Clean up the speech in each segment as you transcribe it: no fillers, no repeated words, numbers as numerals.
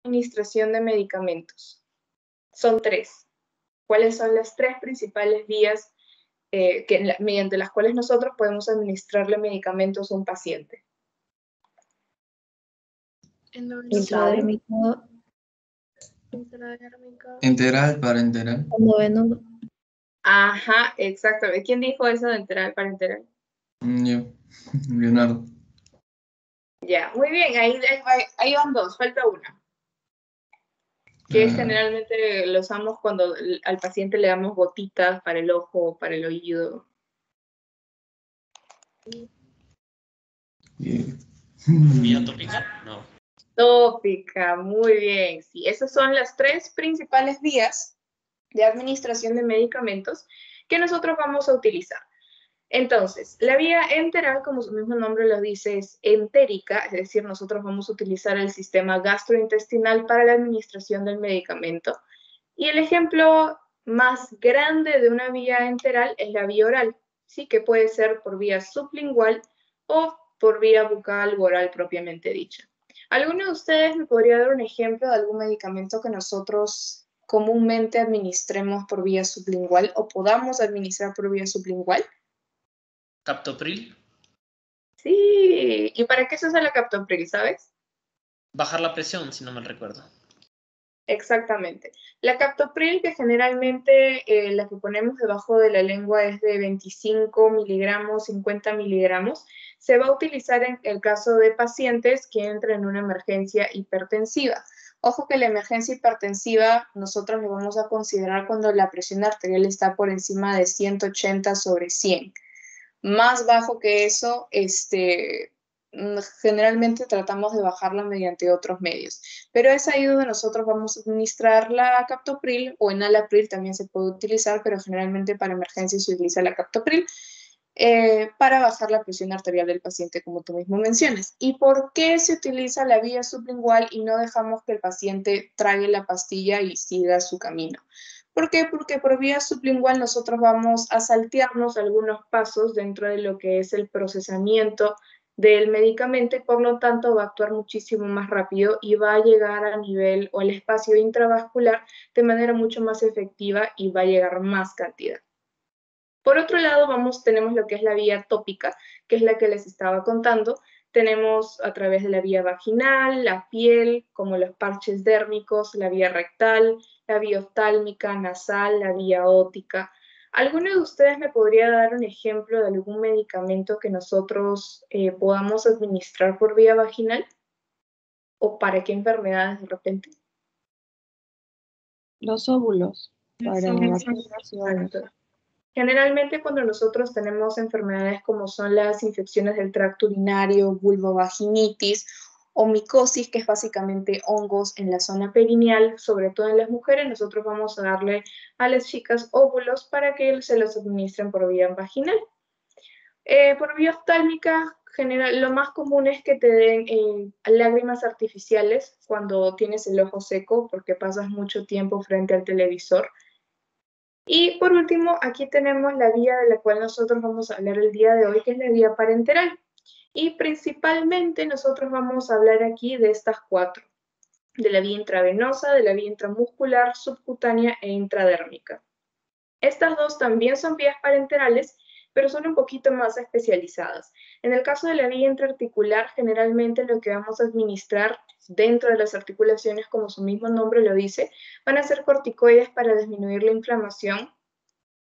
administración de medicamentos? Son tres. ¿Cuáles son las tres principales vías mediante las cuales nosotros podemos administrarle medicamentos a un paciente? Intradérmico. Enteral, parenteral. Endovenoso. Ajá, exactamente. ¿Quién dijo eso de enteral, parenteral? Yo, Leonardo. Ya, muy bien, ahí van dos, falta una. Que generalmente lo usamos cuando al paciente le damos gotitas para el ojo, para el oído. ¿Vía tópica? No. Tópica, muy bien. Sí, esas son las tres principales vías de administración de medicamentos que nosotros vamos a utilizar. Entonces, la vía enteral, como su mismo nombre lo dice, es entérica, es decir, nosotros vamos a utilizar el sistema gastrointestinal para la administración del medicamento. Y el ejemplo más grande de una vía enteral es la vía oral, ¿sí? Que puede ser por vía sublingual o por vía bucal o oral propiamente dicha. ¿Alguno de ustedes me podría dar un ejemplo de algún medicamento que nosotros comúnmente administremos por vía sublingual o podamos administrar por vía sublingual? Captopril. Sí, ¿y para qué se usa la captopril, sabes? Bajar la presión, si no mal recuerdo. Exactamente. La captopril, que generalmente la que ponemos debajo de la lengua es de 25 miligramos, 50 miligramos, se va a utilizar en el caso de pacientes que entran en una emergencia hipertensiva. Ojo que la emergencia hipertensiva nosotros lo vamos a considerar cuando la presión arterial está por encima de 180/100. Más bajo que eso, generalmente tratamos de bajarla mediante otros medios. Pero es ahí donde nosotros vamos a administrar la captopril, o enalapril también se puede utilizar, pero generalmente para emergencias se utiliza la captopril, para bajar la presión arterial del paciente, como tú mismo mencionas. ¿Y por qué se utiliza la vía sublingual y no dejamos que el paciente trague la pastilla y siga su camino? ¿Por qué? Porque por vía sublingual nosotros vamos a saltearnos algunos pasos dentro de lo que es el procesamiento del medicamento y por lo tanto va a actuar muchísimo más rápido y va a llegar al nivel o al espacio intravascular de manera mucho más efectiva y va a llegar más cantidad. Por otro lado, tenemos lo que es la vía tópica, que es la que les estaba contando. Tenemos a través de la vía vaginal, la piel, como los parches dérmicos, la vía rectal, la vía oftálmica, nasal, la vía óptica. ¿Alguno de ustedes me podría dar un ejemplo de algún medicamento que nosotros podamos administrar por vía vaginal? ¿O para qué enfermedades de repente? Los óvulos. Para Exacto. Generalmente cuando nosotros tenemos enfermedades como son las infecciones del tracto urinario, vulvovaginitis o micosis, que es básicamente hongos en la zona perineal, sobre todo en las mujeres, nosotros vamos a darle a las chicas óvulos para que se los administren por vía vaginal. Por vía oftálmica, lo más común es que te den lágrimas artificiales cuando tienes el ojo seco porque pasas mucho tiempo frente al televisor. Y por último, aquí tenemos la vía de la cual nosotros vamos a hablar el día de hoy, que es la vía parenteral. Y principalmente nosotros vamos a hablar aquí de estas cuatro, de la vía intravenosa, de la vía intramuscular, subcutánea e intradérmica. Estas dos también son vías parenterales, pero son un poquito más especializadas. En el caso de la vía intraarticular, generalmente lo que vamos a administrar dentro de las articulaciones, como su mismo nombre lo dice, van a ser corticoides para disminuir la inflamación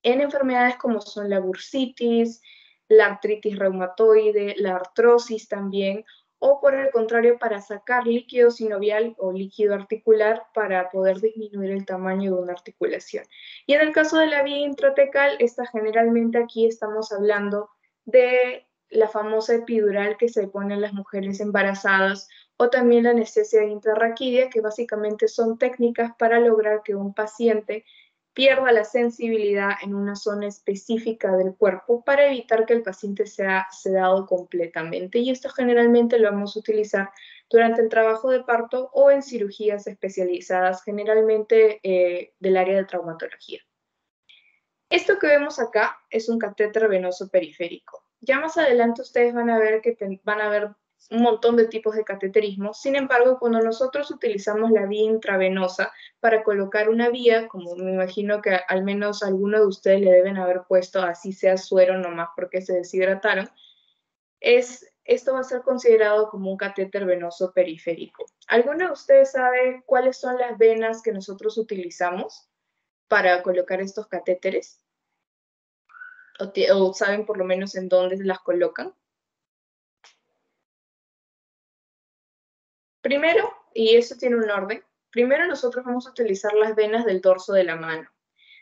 en enfermedades como son la bursitis, la artritis reumatoide, la artrosis también, o por el contrario, para sacar líquido sinovial o líquido articular para poder disminuir el tamaño de una articulación. Y en el caso de la vía intratecal, generalmente aquí estamos hablando de la famosa epidural que se pone en las mujeres embarazadas o también la anestesia intrarraquídea, que básicamente son técnicas para lograr que un paciente pierda la sensibilidad en una zona específica del cuerpo para evitar que el paciente sea sedado completamente. Y esto generalmente lo vamos a utilizar durante el trabajo de parto o en cirugías especializadas, generalmente del área de traumatología. Esto que vemos acá es un catéter venoso periférico. Ya más adelante ustedes van a ver que van a ver un montón de tipos de cateterismo. Sin embargo, cuando nosotros utilizamos la vía intravenosa para colocar una vía, como me imagino que al menos alguno de ustedes le deben haber puesto, así sea suero nomás porque se deshidrataron, esto va a ser considerado como un catéter venoso periférico. ¿Alguno de ustedes sabe cuáles son las venas que nosotros utilizamos para colocar estos catéteres? ¿O saben por lo menos en dónde las colocan? Primero, y eso tiene un orden, primero nosotros vamos a utilizar las venas del dorso de la mano.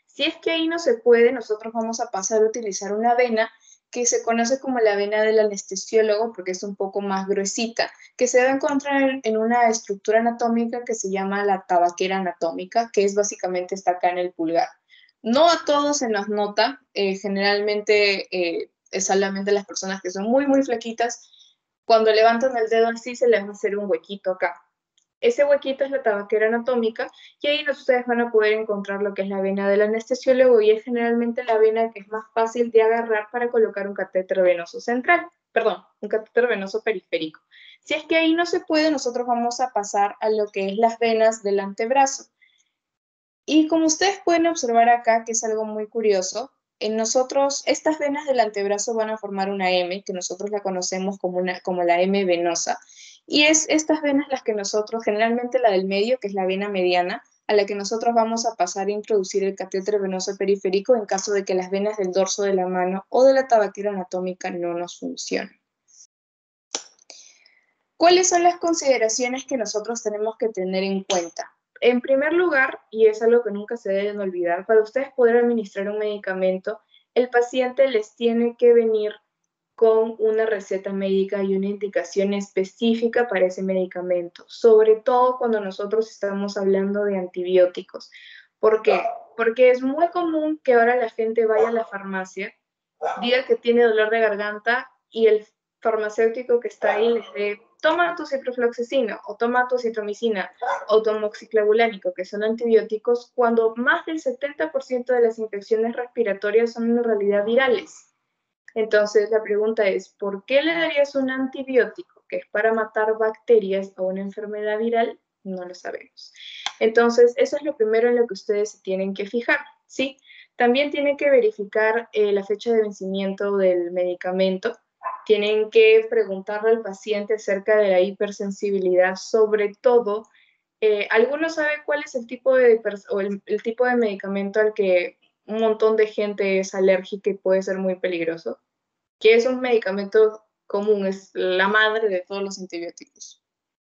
Si es que ahí no se puede, nosotros vamos a pasar a utilizar una vena que se conoce como la vena del anestesiólogo porque es un poco más gruesita, que se va a encontrar en una estructura anatómica que se llama la tabaquera anatómica, que es básicamente está acá en el pulgar. No a todos se nos nota, generalmente es solamente las personas que son muy, muy flaquitas. Cuando levantan el dedo así se les va a hacer un huequito acá. Ese huequito es la tabaquera anatómica y ahí ustedes van a poder encontrar lo que es la vena del anestesiólogo y es generalmente la vena que es más fácil de agarrar para colocar un catéter venoso central, perdón, un catéter venoso periférico. Si es que ahí no se puede, nosotros vamos a pasar a lo que es las venas del antebrazo. Y como ustedes pueden observar acá, que es algo muy curioso, en nosotros, estas venas del antebrazo van a formar una M, que nosotros la conocemos como la M venosa, y es estas venas las que nosotros, generalmente la del medio, que es la vena mediana, a la que nosotros vamos a pasar a introducir el catéter venoso periférico en caso de que las venas del dorso de la mano o de la tabaquera anatómica no nos funcionen. ¿Cuáles son las consideraciones que nosotros tenemos que tener en cuenta? En primer lugar, y es algo que nunca se deben olvidar, para ustedes poder administrar un medicamento, el paciente les tiene que venir con una receta médica y una indicación específica para ese medicamento, sobre todo cuando nosotros estamos hablando de antibióticos. ¿Por qué? Porque es muy común que ahora la gente vaya a la farmacia, diga que tiene dolor de garganta y el farmacéutico que está ahí les dé, toma tu ciprofloxacino o toma tu citromicina o tomoxiclavulánico, que son antibióticos, cuando más del 70% de las infecciones respiratorias son en realidad virales. Entonces la pregunta es, ¿por qué le darías un antibiótico que es para matar bacterias a una enfermedad viral? No lo sabemos. Entonces, eso es lo primero en lo que ustedes se tienen que fijar, ¿sí? También tienen que verificar la fecha de vencimiento del medicamento. Tienen que preguntarle al paciente acerca de la hipersensibilidad, sobre todo. ¿Alguno sabe cuál es el tipo el tipo de medicamento al que un montón de gente es alérgica y puede ser muy peligroso? Que es un medicamento común, es la madre de todos los antibióticos.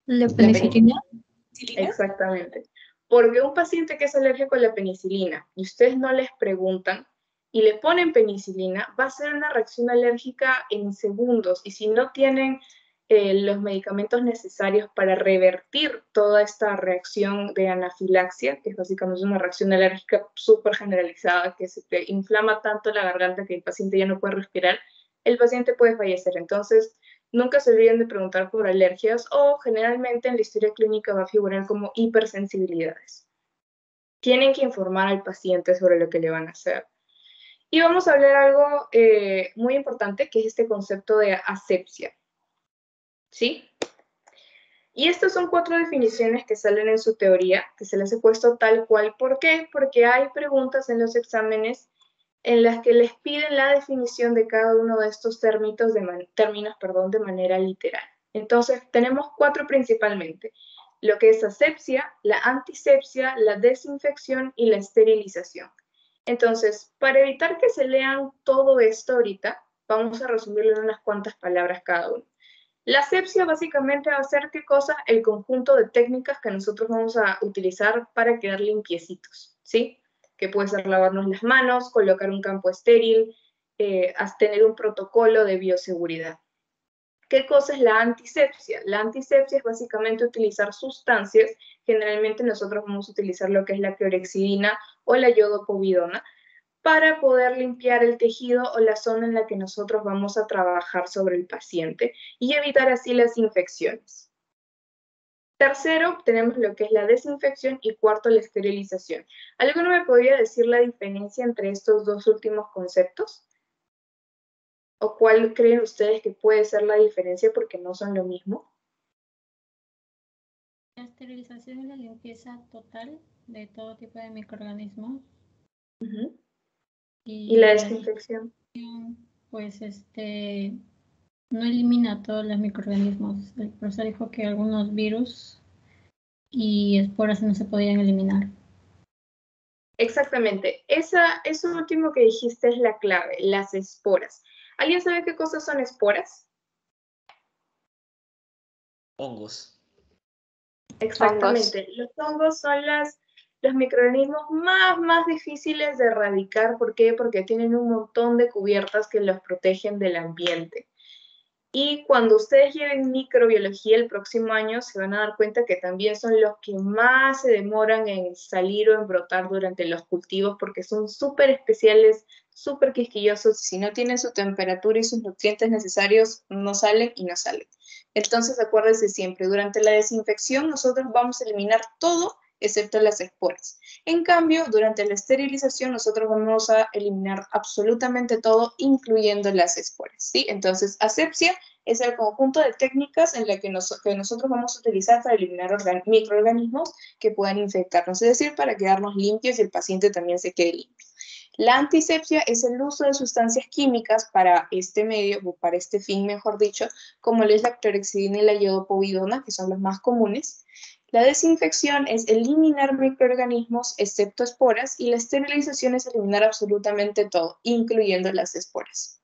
¿La penicilina? Exactamente. Porque un paciente que es alérgico a la penicilina y ustedes no les preguntan y le ponen penicilina, va a ser una reacción alérgica en segundos. Y si no tienen los medicamentos necesarios para revertir toda esta reacción de anafilaxia, que es básicamente una reacción alérgica súper generalizada, que se te inflama tanto la garganta que el paciente ya no puede respirar, el paciente puede fallecer. Entonces, nunca se olviden de preguntar por alergias o generalmente en la historia clínica va a figurar como hipersensibilidades. Tienen que informar al paciente sobre lo que le van a hacer. Y vamos a hablar algo muy importante, que es este concepto de asepsia. ¿Sí? Y estas son 4 definiciones que salen en su teoría, que se las he puesto tal cual. ¿Por qué? Porque hay preguntas en los exámenes en las que les piden la definición de cada uno de estos términos de manera literal. Entonces, tenemos 4 principalmente, lo que es asepsia, la antisepsia, la desinfección y la esterilización. Entonces, para evitar que se lean todo esto ahorita, vamos a resumirlo en unas cuantas palabras cada uno. La asepsia básicamente va a ser, ¿qué cosa? El conjunto de técnicas que nosotros vamos a utilizar para quedar limpiecitos, ¿sí? Que puede ser lavarnos las manos, colocar un campo estéril, tener un protocolo de bioseguridad. ¿Qué cosa es la antisepsia? La antisepsia es básicamente utilizar sustancias, generalmente nosotros vamos a utilizar lo que es la clorhexidina o la iodopovidona, para poder limpiar el tejido o la zona en la que nosotros vamos a trabajar sobre el paciente y evitar así las infecciones. Tercero, tenemos lo que es la desinfección y cuarto, la esterilización. ¿Alguno me podría decir la diferencia entre estos dos últimos conceptos? ¿O cuál creen ustedes que puede ser la diferencia porque no son lo mismo? La esterilización y la limpieza total de todo tipo de microorganismos. Ujú. Y ¿Y la desinfección? pues no elimina todos los microorganismos. El profesor dijo que algunos virus y esporas no se podían eliminar. Exactamente. Eso último que dijiste es la clave, las esporas. ¿Alguien sabe qué cosas son esporas? Hongos. Exactamente. Los hongos son los microorganismos más difíciles de erradicar. ¿Por qué? Porque tienen un montón de cubiertas que los protegen del ambiente. Y cuando ustedes lleven microbiología el próximo año, se van a dar cuenta que también son los que más se demoran en salir o en brotar durante los cultivos porque son súper especiales, súper quisquillosos. Si no tienen su temperatura y sus nutrientes necesarios, no salen y no salen. Entonces, acuérdense siempre, durante la desinfección nosotros vamos a eliminar todo excepto las esporas. En cambio, durante la esterilización nosotros vamos a eliminar absolutamente todo, incluyendo las esporas, ¿sí? Entonces, asepsia es el conjunto de técnicas en la que nosotros vamos a utilizar para eliminar microorganismos que puedan infectarnos, es decir, para quedarnos limpios y el paciente también se quede limpio. La antisepsia es el uso de sustancias químicas para este medio, o para este fin, mejor dicho, como lo es la clorhexidina y la iodopovidona, que son los más comunes. La desinfección es eliminar microorganismos, excepto esporas, y la esterilización es eliminar absolutamente todo, incluyendo las esporas.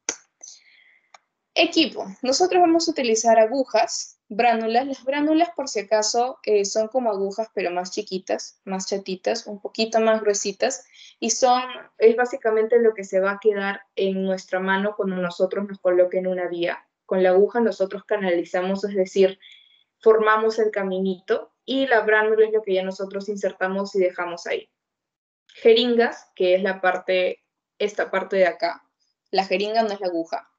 Equipo. Nosotros vamos a utilizar agujas, bránulas. Las bránulas, por si acaso, son como agujas, pero más chiquitas, más chatitas, un poquito más gruesitas, y es básicamente lo que se va a quedar en nuestra mano cuando nosotros nos coloquen una vía. Con la aguja nosotros canalizamos, es decir, formamos el caminito, y la bránula es lo que ya nosotros insertamos y dejamos ahí. Jeringas, que es esta parte de acá. La jeringa no es la aguja,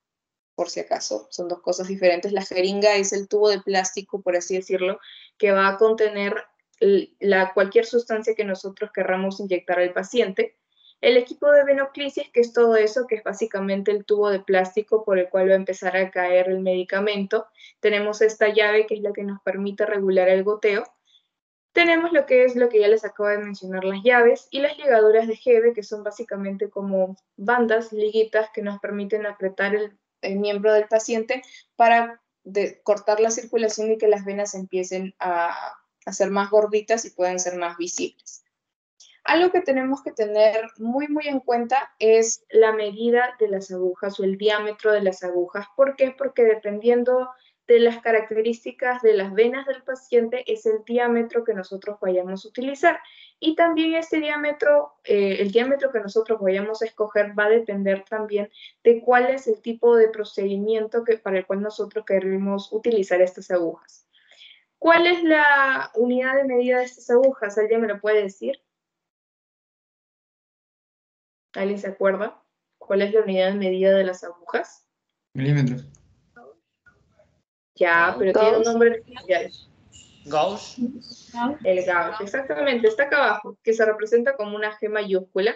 por si acaso, son dos cosas diferentes. La jeringa es el tubo de plástico, por así decirlo, que va a contener cualquier sustancia que nosotros querramos inyectar al paciente. El equipo de venoclisis, que es todo eso, que es básicamente el tubo de plástico por el cual va a empezar a caer el medicamento. Tenemos esta llave, que es la que nos permite regular el goteo. Tenemos lo que ya les acabo de mencionar, las llaves, y las ligaduras de Hebe, que son básicamente como bandas, liguitas, que nos permiten apretar el miembro del paciente para cortar la circulación y que las venas empiecen a ser más gorditas y puedan ser más visibles. Algo que tenemos que tener muy en cuenta es la medida de las agujas o el diámetro de las agujas. ¿Por qué? Porque dependiendo de las características de las venas del paciente es el diámetro que nosotros vayamos a utilizar. Y también este diámetro, el diámetro que nosotros vayamos a escoger va a depender también de cuál es el tipo de procedimiento para el cual nosotros queremos utilizar estas agujas. ¿Cuál es la unidad de medida de estas agujas? ¿Alguien me lo puede decir? ¿Alguien se acuerda? ¿Cuál es la unidad de medida de las agujas? Milímetros. Ya, pero tiene un nombre especial. Gauss. El gauge, exactamente, está acá abajo, que se representa como una G mayúscula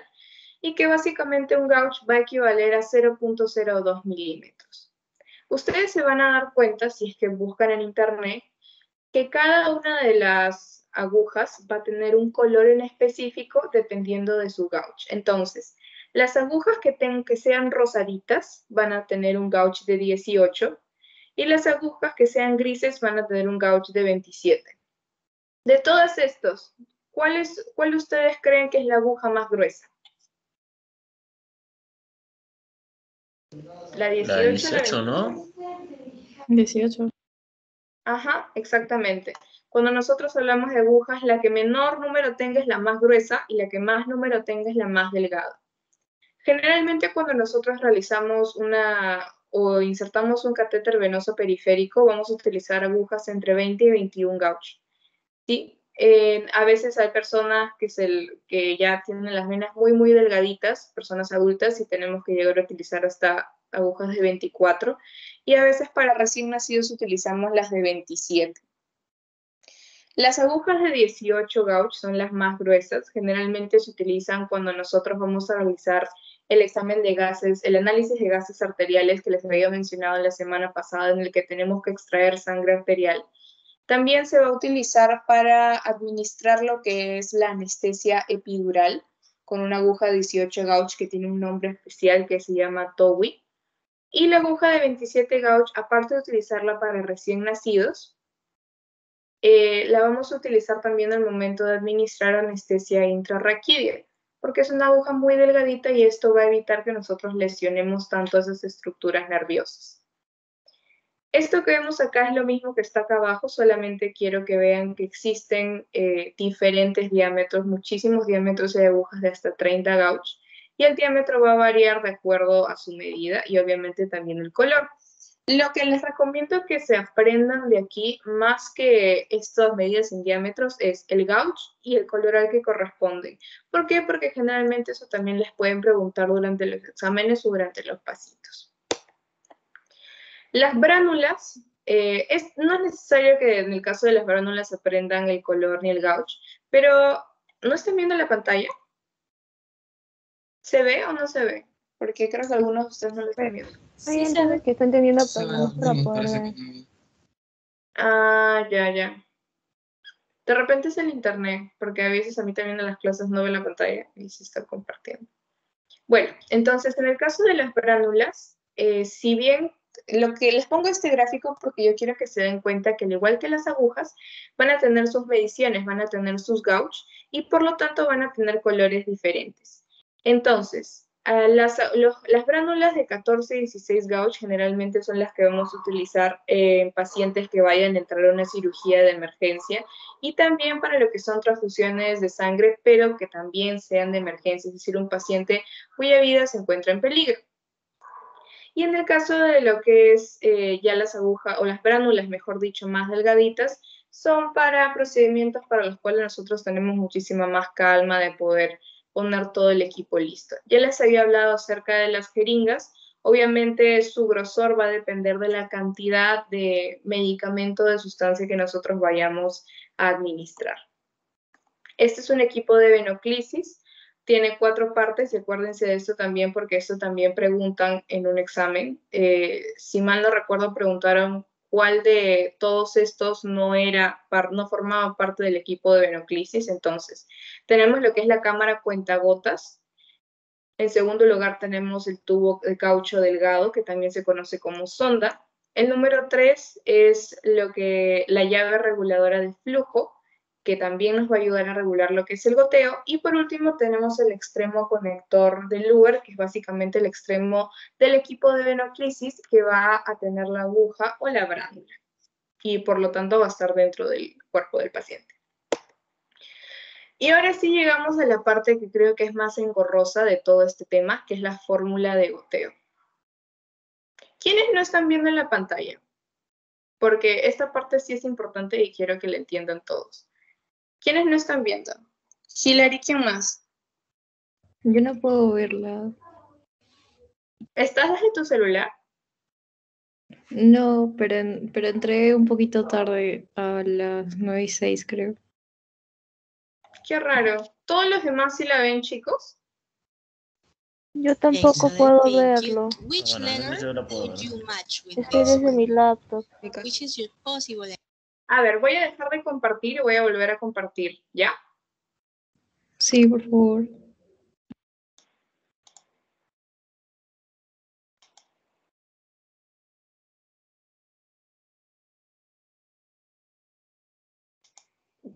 y que básicamente un gauge va a equivaler a 0.02 milímetros. Ustedes se van a dar cuenta, si es que buscan en internet, que cada una de las agujas va a tener un color en específico dependiendo de su gauge. Entonces, las agujas que sean rosaditas van a tener un gauge de 18 y las agujas que sean grises van a tener un gauge de 27. De todos estos, ¿cuál ustedes creen que es la aguja más gruesa? La 18, La 18, ¿no? 18. Ajá, exactamente. Cuando nosotros hablamos de agujas, la que menor número tenga es la más gruesa y la que más número tenga es la más delgada. Generalmente cuando nosotros realizamos o insertamos un catéter venoso periférico, vamos a utilizar agujas entre 20 y 21 gauge. ¿Sí? A veces hay personas que ya tienen las venas muy delgaditas, personas adultas, y tenemos que llegar a utilizar hasta agujas de 24. Y a veces para recién nacidos utilizamos las de 27. Las agujas de 18 gauge son las más gruesas. Generalmente se utilizan cuando nosotros vamos a realizar el examen de gases, el análisis de gases arteriales que les había mencionado la semana pasada, en el que tenemos que extraer sangre arterial. También se va a utilizar para administrar lo que es la anestesia epidural, con una aguja de 18 gauge que tiene un nombre especial que se llama TOWI. Y la aguja de 27 gauge, aparte de utilizarla para recién nacidos, la vamos a utilizar también al momento de administrar anestesia intrarraquídea, porque es una aguja muy delgadita y esto va a evitar que nosotros lesionemos tanto esas estructuras nerviosas. Esto que vemos acá es lo mismo que está acá abajo, solamente quiero que vean que existen diferentes diámetros, muchísimos diámetros de agujas de hasta 30 gauge, y el diámetro va a variar de acuerdo a su medida y obviamente también el color. Lo que les recomiendo que se aprendan de aquí, más que estas medidas en diámetros, es el gauge y el color al que corresponden. ¿Por qué? Porque generalmente eso también les pueden preguntar durante los exámenes o durante los pasitos. Las bránulas, no es necesario que en el caso de las bránulas aprendan el color ni el gauge, pero ¿no están viendo la pantalla? ¿Se ve o no se ve? Porque creo que algunos de ustedes no lo están viendo. Hay gente que está entendiendo, Se pero ve, no para me poder parece ver. que no. Ah, ya. De repente es el internet, porque a veces a mí también en las clases no veo la pantalla y se está compartiendo. Bueno, entonces en el caso de las bránulas, si bien lo que les pongo este gráfico porque yo quiero que se den cuenta que al igual que las agujas, van a tener sus mediciones, van a tener sus gauge y por lo tanto van a tener colores diferentes. Entonces, las bránulas de 14 y 16 gauge generalmente son las que vamos a utilizar en pacientes que vayan a entrar a una cirugía de emergencia y también para lo que son transfusiones de sangre, pero que también sean de emergencia, es decir, un paciente cuya vida se encuentra en peligro. Y en el caso de lo que es ya las agujas, o las bránulas, mejor dicho, más delgaditas, son para procedimientos para los cuales nosotros tenemos muchísima más calma de poder poner todo el equipo listo. Ya les había hablado acerca de las jeringas. Obviamente su grosor va a depender de la cantidad de medicamento, de sustancia que nosotros vayamos a administrar. Este es un equipo de venoclisis. Tiene 4 partes y acuérdense de esto también porque esto también preguntan en un examen. Si mal no recuerdo, preguntaron cuál de todos estos no formaba parte del equipo de venoclisis. Entonces, tenemos lo que es la cámara cuentagotas. En segundo lugar, tenemos el tubo de caucho delgado, que también se conoce como sonda. El número 3 es la llave reguladora de flujo, que también nos va a ayudar a regular lo que es el goteo. Y por último tenemos el extremo conector del Luer, que es básicamente el extremo del equipo de venoclisis que va a tener la aguja o la bránula. Y por lo tanto va a estar dentro del cuerpo del paciente. Y ahora sí llegamos a la parte que creo que es más engorrosa de todo este tema, que es la fórmula de goteo. ¿Quiénes no están viendo en la pantalla? Porque esta parte sí es importante y quiero que la entiendan todos. ¿Quiénes no están viendo? Hilary, ¿quién más? Yo no puedo verla. ¿Estás desde tu celular? No, pero entré un poquito tarde, a las 9:06 creo. Qué raro. ¿Todos los demás sí la ven, chicos? Yo tampoco Excellent, puedo thank you. verlo. Which Bueno, al menos letter yo la puedo would ver. you match with Estoy this desde one? mi laptop. Which is your possible A ver, voy a dejar de compartir y voy a volver a compartir, ¿ya? Sí, por favor.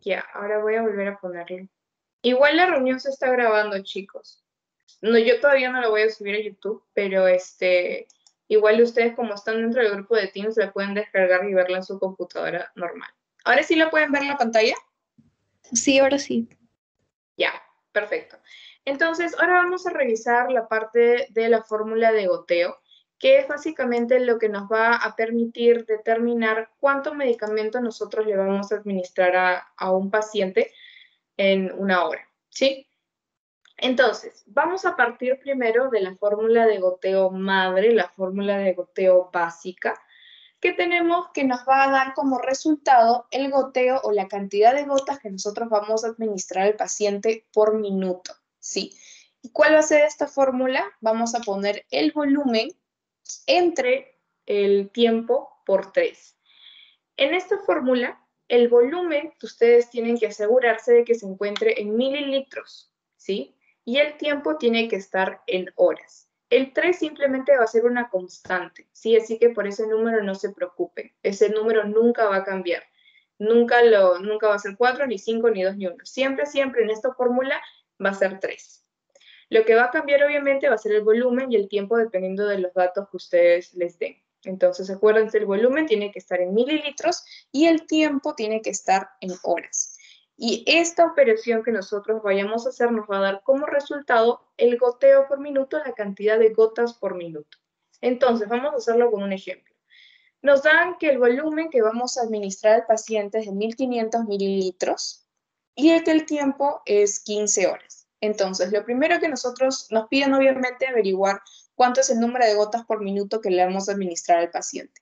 Ya, ahora voy a volver a ponerlo. Igual la reunión se está grabando, chicos. No, yo todavía no la voy a subir a YouTube, pero igual ustedes como están dentro del grupo de Teams la pueden descargar y verla en su computadora normal. ¿Ahora sí la pueden ver en la pantalla? Sí, ahora sí. Ya, perfecto. Entonces, ahora vamos a revisar la parte de la fórmula de goteo, que es básicamente lo que nos va a permitir determinar cuánto medicamento nosotros le vamos a administrar a un paciente en una hora, ¿sí? Entonces, vamos a partir primero de la fórmula de goteo madre, la fórmula de goteo básica, que tenemos que nos va a dar como resultado el goteo o la cantidad de gotas que nosotros vamos a administrar al paciente por minuto, ¿sí? ¿Y cuál va a ser esta fórmula? Vamos a poner el volumen entre el tiempo por 3. En esta fórmula, el volumen, ustedes tienen que asegurarse de que se encuentre en mililitros, ¿sí? Y el tiempo tiene que estar en horas. El 3 simplemente va a ser una constante, ¿sí? Así que por ese número no se preocupen. Ese número nunca va a cambiar. Nunca va a ser 4, ni 5, ni 2, ni 1. Siempre, siempre en esta fórmula va a ser 3. Lo que va a cambiar obviamente va a ser el volumen y el tiempo dependiendo de los datos que ustedes les den. Entonces acuérdense, el volumen tiene que estar en mililitros y el tiempo tiene que estar en horas. Y esta operación que nosotros vayamos a hacer nos va a dar como resultado el goteo por minuto, la cantidad de gotas por minuto. Entonces vamos a hacerlo con un ejemplo. Nos dan que el volumen que vamos a administrar al paciente es de 1500 mililitros y el que el tiempo es 15 horas. Entonces, lo primero que nos piden obviamente averiguar cuánto es el número de gotas por minuto que le vamos a administrar al paciente.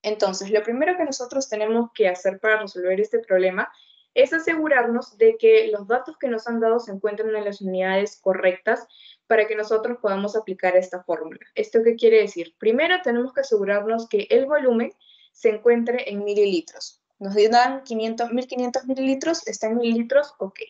Entonces, lo primero que nosotros tenemos que hacer para resolver este problema es asegurarnos de que los datos que nos han dado se encuentren en las unidades correctas para que nosotros podamos aplicar esta fórmula. ¿Esto qué quiere decir? Primero tenemos que asegurarnos que el volumen se encuentre en mililitros. Nos dan 1500 mililitros, está en mililitros, ok.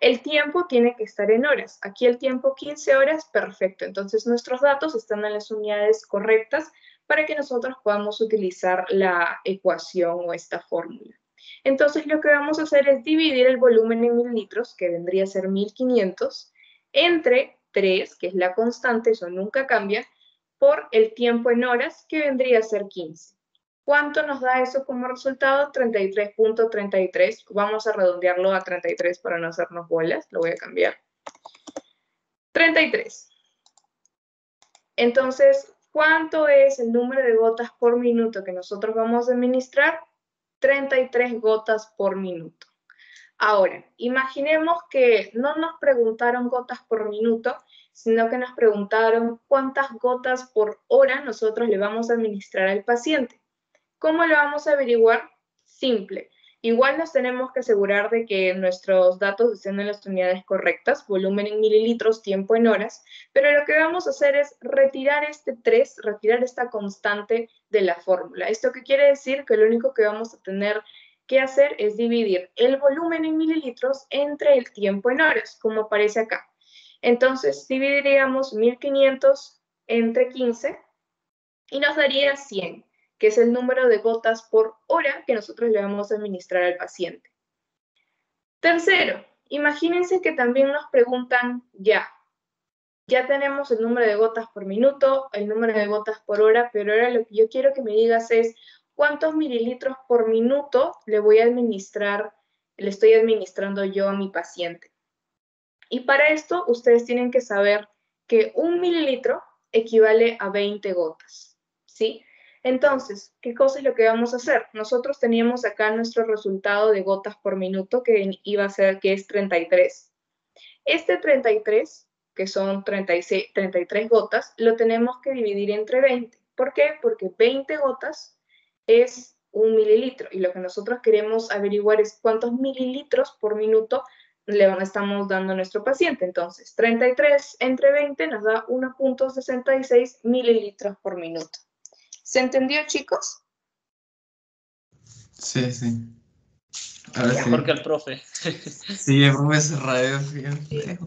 El tiempo tiene que estar en horas. Aquí el tiempo 15 horas, perfecto. Entonces nuestros datos están en las unidades correctas para que nosotros podamos utilizar la ecuación o esta fórmula. Entonces lo que vamos a hacer es dividir el volumen en mililitros, que vendría a ser 1500, entre 3, que es la constante, eso nunca cambia, por el tiempo en horas, que vendría a ser 15. ¿Cuánto nos da eso como resultado? 33.33. Vamos a redondearlo a 33 para no hacernos bolas. Lo voy a cambiar. 33. Entonces, ¿cuánto es el número de gotas por minuto que nosotros vamos a administrar? 33 gotas por minuto. Ahora, imaginemos que no nos preguntaron gotas por minuto, sino que nos preguntaron cuántas gotas por hora nosotros le vamos a administrar al paciente. ¿Cómo lo vamos a averiguar? Simple. Igual nos tenemos que asegurar de que nuestros datos estén en las unidades correctas, volumen en mililitros, tiempo en horas, pero lo que vamos a hacer es retirar este 3, retirar esta constante de la fórmula. ¿Esto qué quiere decir? Que lo único que vamos a tener que hacer es dividir el volumen en mililitros entre el tiempo en horas, como aparece acá. Entonces, dividiríamos 1500 entre 15 y nos daría 100. Que es el número de gotas por hora que nosotros le vamos a administrar al paciente. Tercero, imagínense que también nos preguntan ya tenemos el número de gotas por minuto, el número de gotas por hora, pero ahora lo que yo quiero que me digas es cuántos mililitros por minuto le estoy administrando yo a mi paciente. Y para esto, ustedes tienen que saber que 1 mililitro equivale a 20 gotas, ¿sí? Entonces, ¿qué cosa es lo que vamos a hacer? Nosotros teníamos acá nuestro resultado de gotas por minuto que iba a ser, que es 33. Este 33, que son 33 gotas, lo tenemos que dividir entre 20. ¿Por qué? Porque 20 gotas es 1 mililitro y lo que nosotros queremos averiguar es cuántos mililitros por minuto le estamos dando a nuestro paciente. Entonces, 33 entre 20 nos da 1.66 mililitros por minuto. ¿Se entendió, chicos? Sí, sí. Ahora sí. Mejor que el profe. Sí, el profesor Radio, fíjate.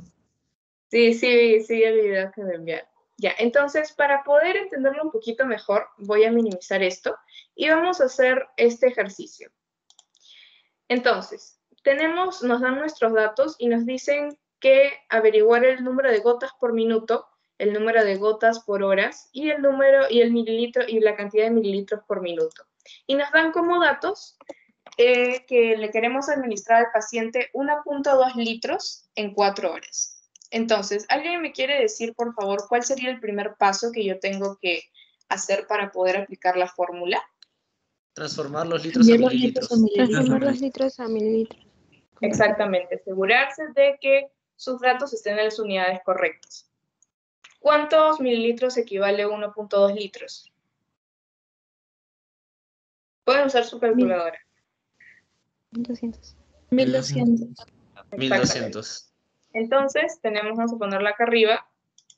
Sí, el video que me enviaron. Ya, entonces, para poder entenderlo un poquito mejor, voy a minimizar esto y vamos a hacer este ejercicio. Entonces, nos dan nuestros datos y nos dicen que averiguar el número de gotas por minuto, el número de gotas por horas y el número y el mililitro y la cantidad de mililitros por minuto. Y nos dan como datos que le queremos administrar al paciente 1.2 litros en 4 horas. Entonces, ¿alguien me quiere decir, por favor, cuál sería el primer paso que yo tengo que hacer para poder aplicar la fórmula? Transformar los litros a mililitros. Transformar los litros a mililitros. Exactamente, asegurarse de que sus datos estén en las unidades correctas. ¿Cuántos mililitros equivale a 1.2 litros? Pueden usar su calculadora. 1200. 1200. 1200. Entonces, vamos a ponerla acá arriba,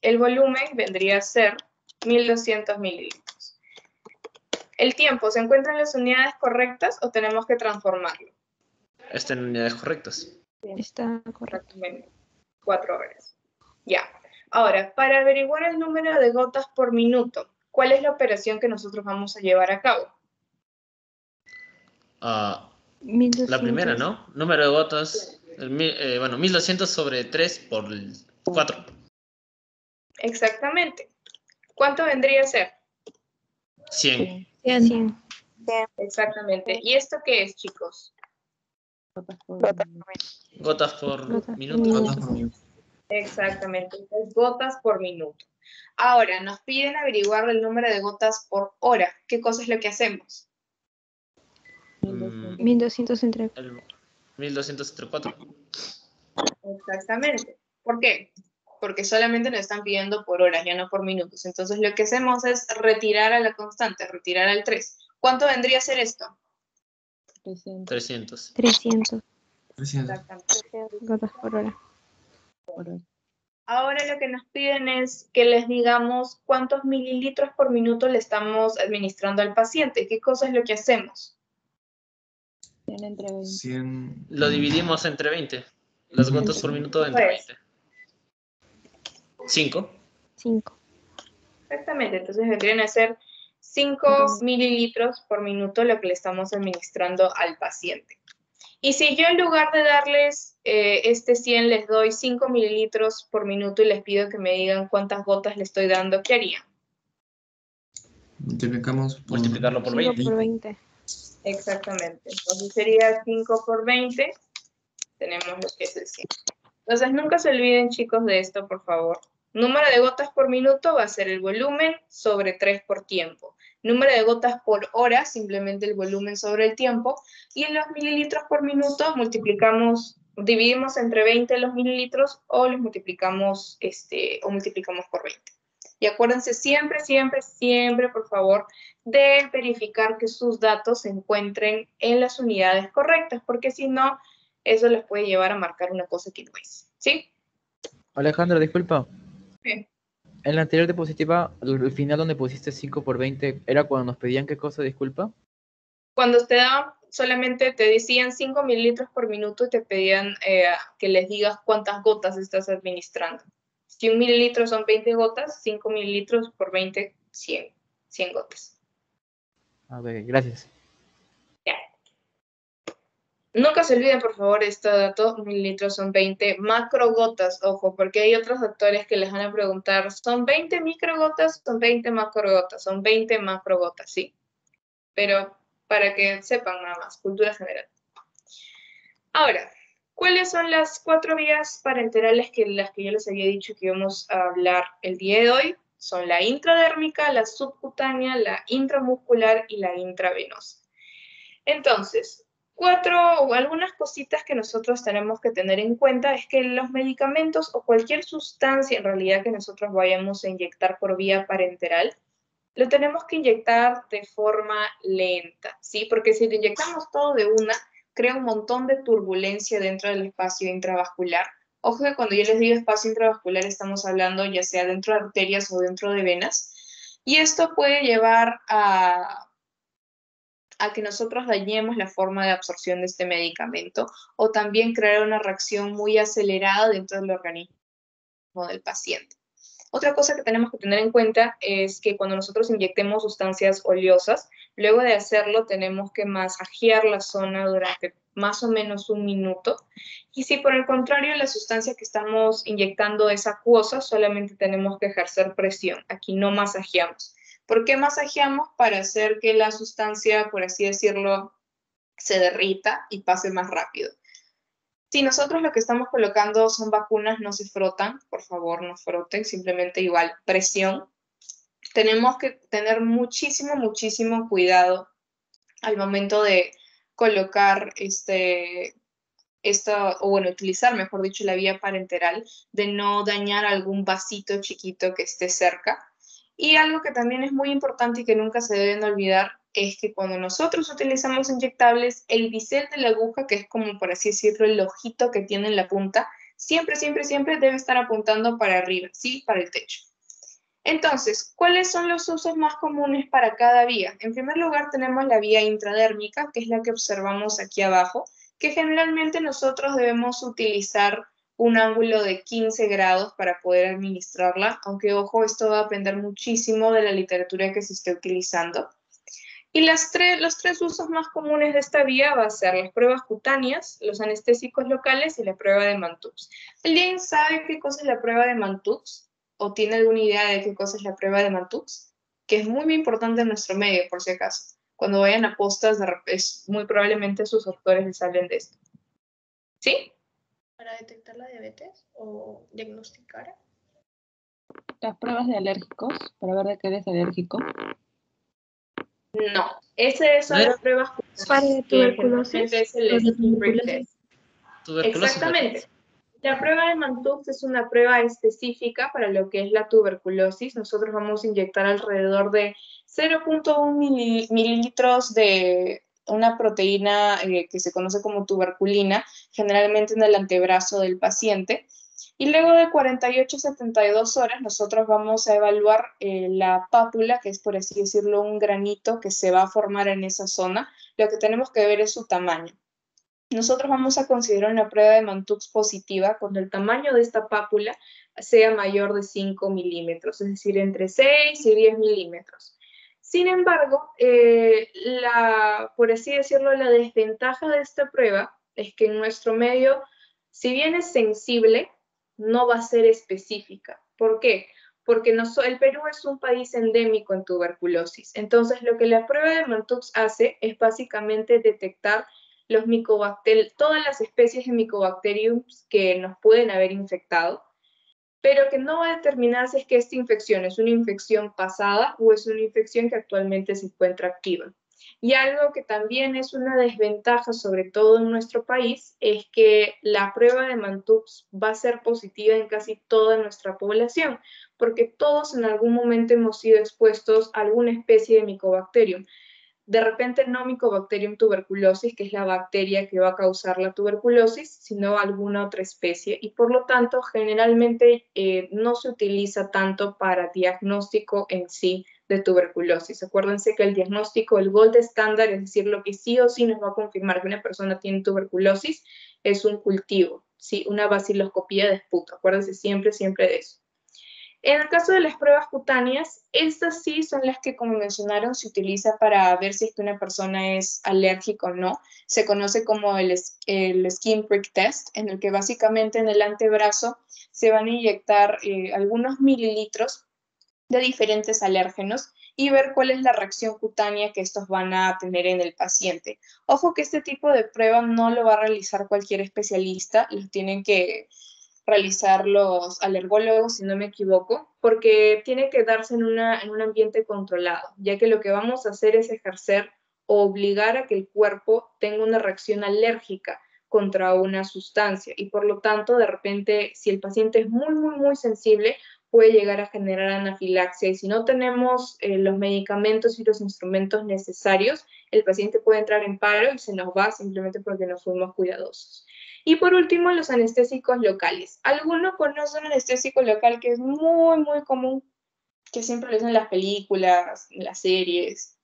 el volumen vendría a ser 1200 mililitros. ¿El tiempo se encuentra en las unidades correctas o tenemos que transformarlo? Está en unidades correctas. Está correcto. Exactamente, 4 horas. Ya. Ahora, para averiguar el número de gotas por minuto, ¿cuál es la operación que nosotros vamos a llevar a cabo? La 1200. primera, ¿no? Número de gotas. 1200 sobre 3 por 4. Exactamente. ¿Cuánto vendría a ser? 100. 100. Exactamente. ¿Y esto qué es, chicos? Gotas por Gotas por minuto. minuto. Exactamente, es gotas por minuto. Ahora, nos piden averiguar el número de gotas por hora. ¿Qué cosa es lo que hacemos? 1200 entre 1200 entre 4. Exactamente. ¿Por qué? Porque solamente nos están pidiendo por horas, ya no por minutos. Entonces, lo que hacemos es retirar a la constante, retirar al 3. ¿Cuánto vendría a ser esto? 300. 300 Exactamente. gotas por hora. Ahora lo que nos piden es que les digamos cuántos mililitros por minuto le estamos administrando al paciente. ¿Qué cosa es lo que hacemos? 100. Lo dividimos entre 20. Las gotas por minuto entre 20. 5. 5. Exactamente, entonces vendrían a ser 5 mililitros por minuto lo que le estamos administrando al paciente. Y si yo en lugar de darles este 100 les doy 5 mililitros por minuto y les pido que me digan cuántas gotas le estoy dando, ¿qué harían? Multiplicarlo por 5 20. por 20. Exactamente, entonces sería 5 por 20, tenemos lo que es el 100. Entonces nunca se olviden, chicos, de esto, por favor. Número de gotas por minuto va a ser el volumen sobre 3 por tiempo. Número de gotas por hora, simplemente el volumen sobre el tiempo. Y en los mililitros por minuto dividimos entre 20 los mililitros o los multiplicamos, multiplicamos por 20. Y acuérdense siempre, siempre, siempre, por favor, de verificar que sus datos se encuentren en las unidades correctas, porque si no, eso les puede llevar a marcar una cosa que no es. ¿Sí? Alejandra, disculpa. Sí. En la anterior diapositiva, el final donde pusiste 5 por 20, ¿era cuando nos pedían qué cosa, disculpa? Cuando te daban, solamente te decían 5 mililitros por minuto y te pedían que les digas cuántas gotas estás administrando. Si 1 mililitro son 20 gotas, 5 mililitros por 20, 100 gotas. A ver, gracias. Ya. Nunca se olviden, por favor, este dato, mililitros son 20 macrogotas, ojo, porque hay otros doctores que les van a preguntar, ¿son 20 microgotas? ¿Son 20 macrogotas? Son 20 macrogotas, sí. Pero para que sepan nada más, cultura general. Ahora, ¿cuáles son las 4 vías parenterales las que yo les había dicho que íbamos a hablar el día de hoy? Son la intradérmica, la subcutánea, la intramuscular y la intravenosa. Entonces, algunas cositas que nosotros tenemos que tener en cuenta es que los medicamentos o cualquier sustancia en realidad que nosotros vayamos a inyectar por vía parenteral, lo tenemos que inyectar de forma lenta, ¿sí? Porque si lo inyectamos todo de una, crea un montón de turbulencia dentro del espacio intravascular. Ojo que cuando yo les digo espacio intravascular estamos hablando ya sea dentro de arterias o dentro de venas, y esto puede llevar a que nosotros dañemos la forma de absorción de este medicamento o también crear una reacción muy acelerada dentro del organismo del paciente. Otra cosa que tenemos que tener en cuenta es que cuando nosotros inyectemos sustancias oleosas, luego de hacerlo tenemos que masajear la zona durante más o menos 1 minuto. Y si por el contrario la sustancia que estamos inyectando es acuosa, solamente tenemos que ejercer presión. Aquí no masajeamos. ¿Por qué masajeamos? Para hacer que la sustancia, por así decirlo, se derrita y pase más rápido. Si nosotros lo que estamos colocando son vacunas, no se frotan, por favor no froten, simplemente igual presión. Tenemos que tener muchísimo, muchísimo cuidado al momento de colocar utilizar, mejor dicho, la vía parenteral, de no dañar algún vasito chiquito que esté cerca. Y algo que también es muy importante y que nunca se deben olvidar es que cuando nosotros utilizamos inyectables, el bisel de la aguja, que es como por así decirlo el ojito que tiene en la punta, Siempre, siempre, siempre debe estar apuntando para arriba, ¿sí? Para el techo. Entonces, ¿cuáles son los usos más comunes para cada vía? En primer lugar, tenemos la vía intradérmica, que es la que observamos aquí abajo, que generalmente nosotros debemos utilizar un ángulo de 15 grados para poder administrarla, aunque ojo, esto va a depender muchísimo de la literatura que se esté utilizando. Y los tres usos más comunes de esta vía va a ser las pruebas cutáneas, los anestésicos locales y la prueba de Mantoux. ¿Alguien sabe qué cosa es la prueba de Mantoux? ¿O tiene alguna idea de qué cosa es la prueba de Mantoux? Que es muy, muy importante en nuestro medio, por si acaso. Cuando vayan a postas, muy probablemente sus autores les hablen de esto. ¿Sí? ¿Para detectar la diabetes o diagnosticar? Las pruebas de alérgicos, para ver de qué eres alérgico. No, esas son las pruebas Para cutáneas, que tuberculosis. generalmente es el skin prick test. Tuberculosis. Exactamente. La prueba de Mantoux es una prueba específica para lo que es la tuberculosis. Nosotros vamos a inyectar alrededor de 0.1 mililitros de una proteína que se conoce como tuberculina, generalmente en el antebrazo del paciente. Y luego de 48 a 72 horas nosotros vamos a evaluar la pápula, que es por así decirlo un granito que se va a formar en esa zona. Lo que tenemos que ver es su tamaño. Nosotros vamos a considerar una prueba de Mantoux positiva cuando el tamaño de esta pápula sea mayor de 5 milímetros, es decir, entre 6 y 10 milímetros. Sin embargo, por así decirlo, la desventaja de esta prueba es que en nuestro medio, si bien es sensible, no va a ser específica. ¿Por qué? Porque el Perú es un país endémico en tuberculosis. Entonces, lo que la prueba de Mantoux hace es básicamente detectar todas las especies de Mycobacterium que nos pueden haber infectado, pero que no va a determinar si es que esta infección es una infección pasada o es una infección que actualmente se encuentra activa. Y algo que también es una desventaja, sobre todo en nuestro país, es que la prueba de Mantoux va a ser positiva en casi toda nuestra población, porque todos en algún momento hemos sido expuestos a alguna especie de Mycobacterium. De repente no Mycobacterium tuberculosis, que es la bacteria que va a causar la tuberculosis, sino alguna otra especie, y por lo tanto generalmente no se utiliza tanto para diagnóstico en sí de tuberculosis. Acuérdense que el diagnóstico, el gold estándar, es decir, lo que sí o sí nos va a confirmar que una persona tiene tuberculosis, es un cultivo, ¿sí? Una baciloscopía de esputo. Acuérdense siempre, siempre de eso. En el caso de las pruebas cutáneas, estas sí son las que, como mencionaron, se utiliza para ver si es que una persona es alérgica o no. Se conoce como el skin prick test, en el que básicamente en el antebrazo se van a inyectar algunos mililitros de diferentes alérgenos y ver cuál es la reacción cutánea que estos van a tener en el paciente. Ojo que este tipo de prueba no lo va a realizar cualquier especialista, los tienen que realizar los alergólogos, si no me equivoco, porque tiene que darse en un ambiente controlado, ya que lo que vamos a hacer es ejercer o obligar a que el cuerpo tenga una reacción alérgica contra una sustancia y por lo tanto, de repente, si el paciente es muy, muy, muy sensible, puede llegar a generar anafilaxia y si no tenemos los medicamentos y los instrumentos necesarios, el paciente puede entrar en paro y se nos va simplemente porque no fuimos cuidadosos. Y por último, los anestésicos locales. ¿Alguno conoce un anestésico local que es muy, muy común, que siempre lo dicen en las películas, en las series,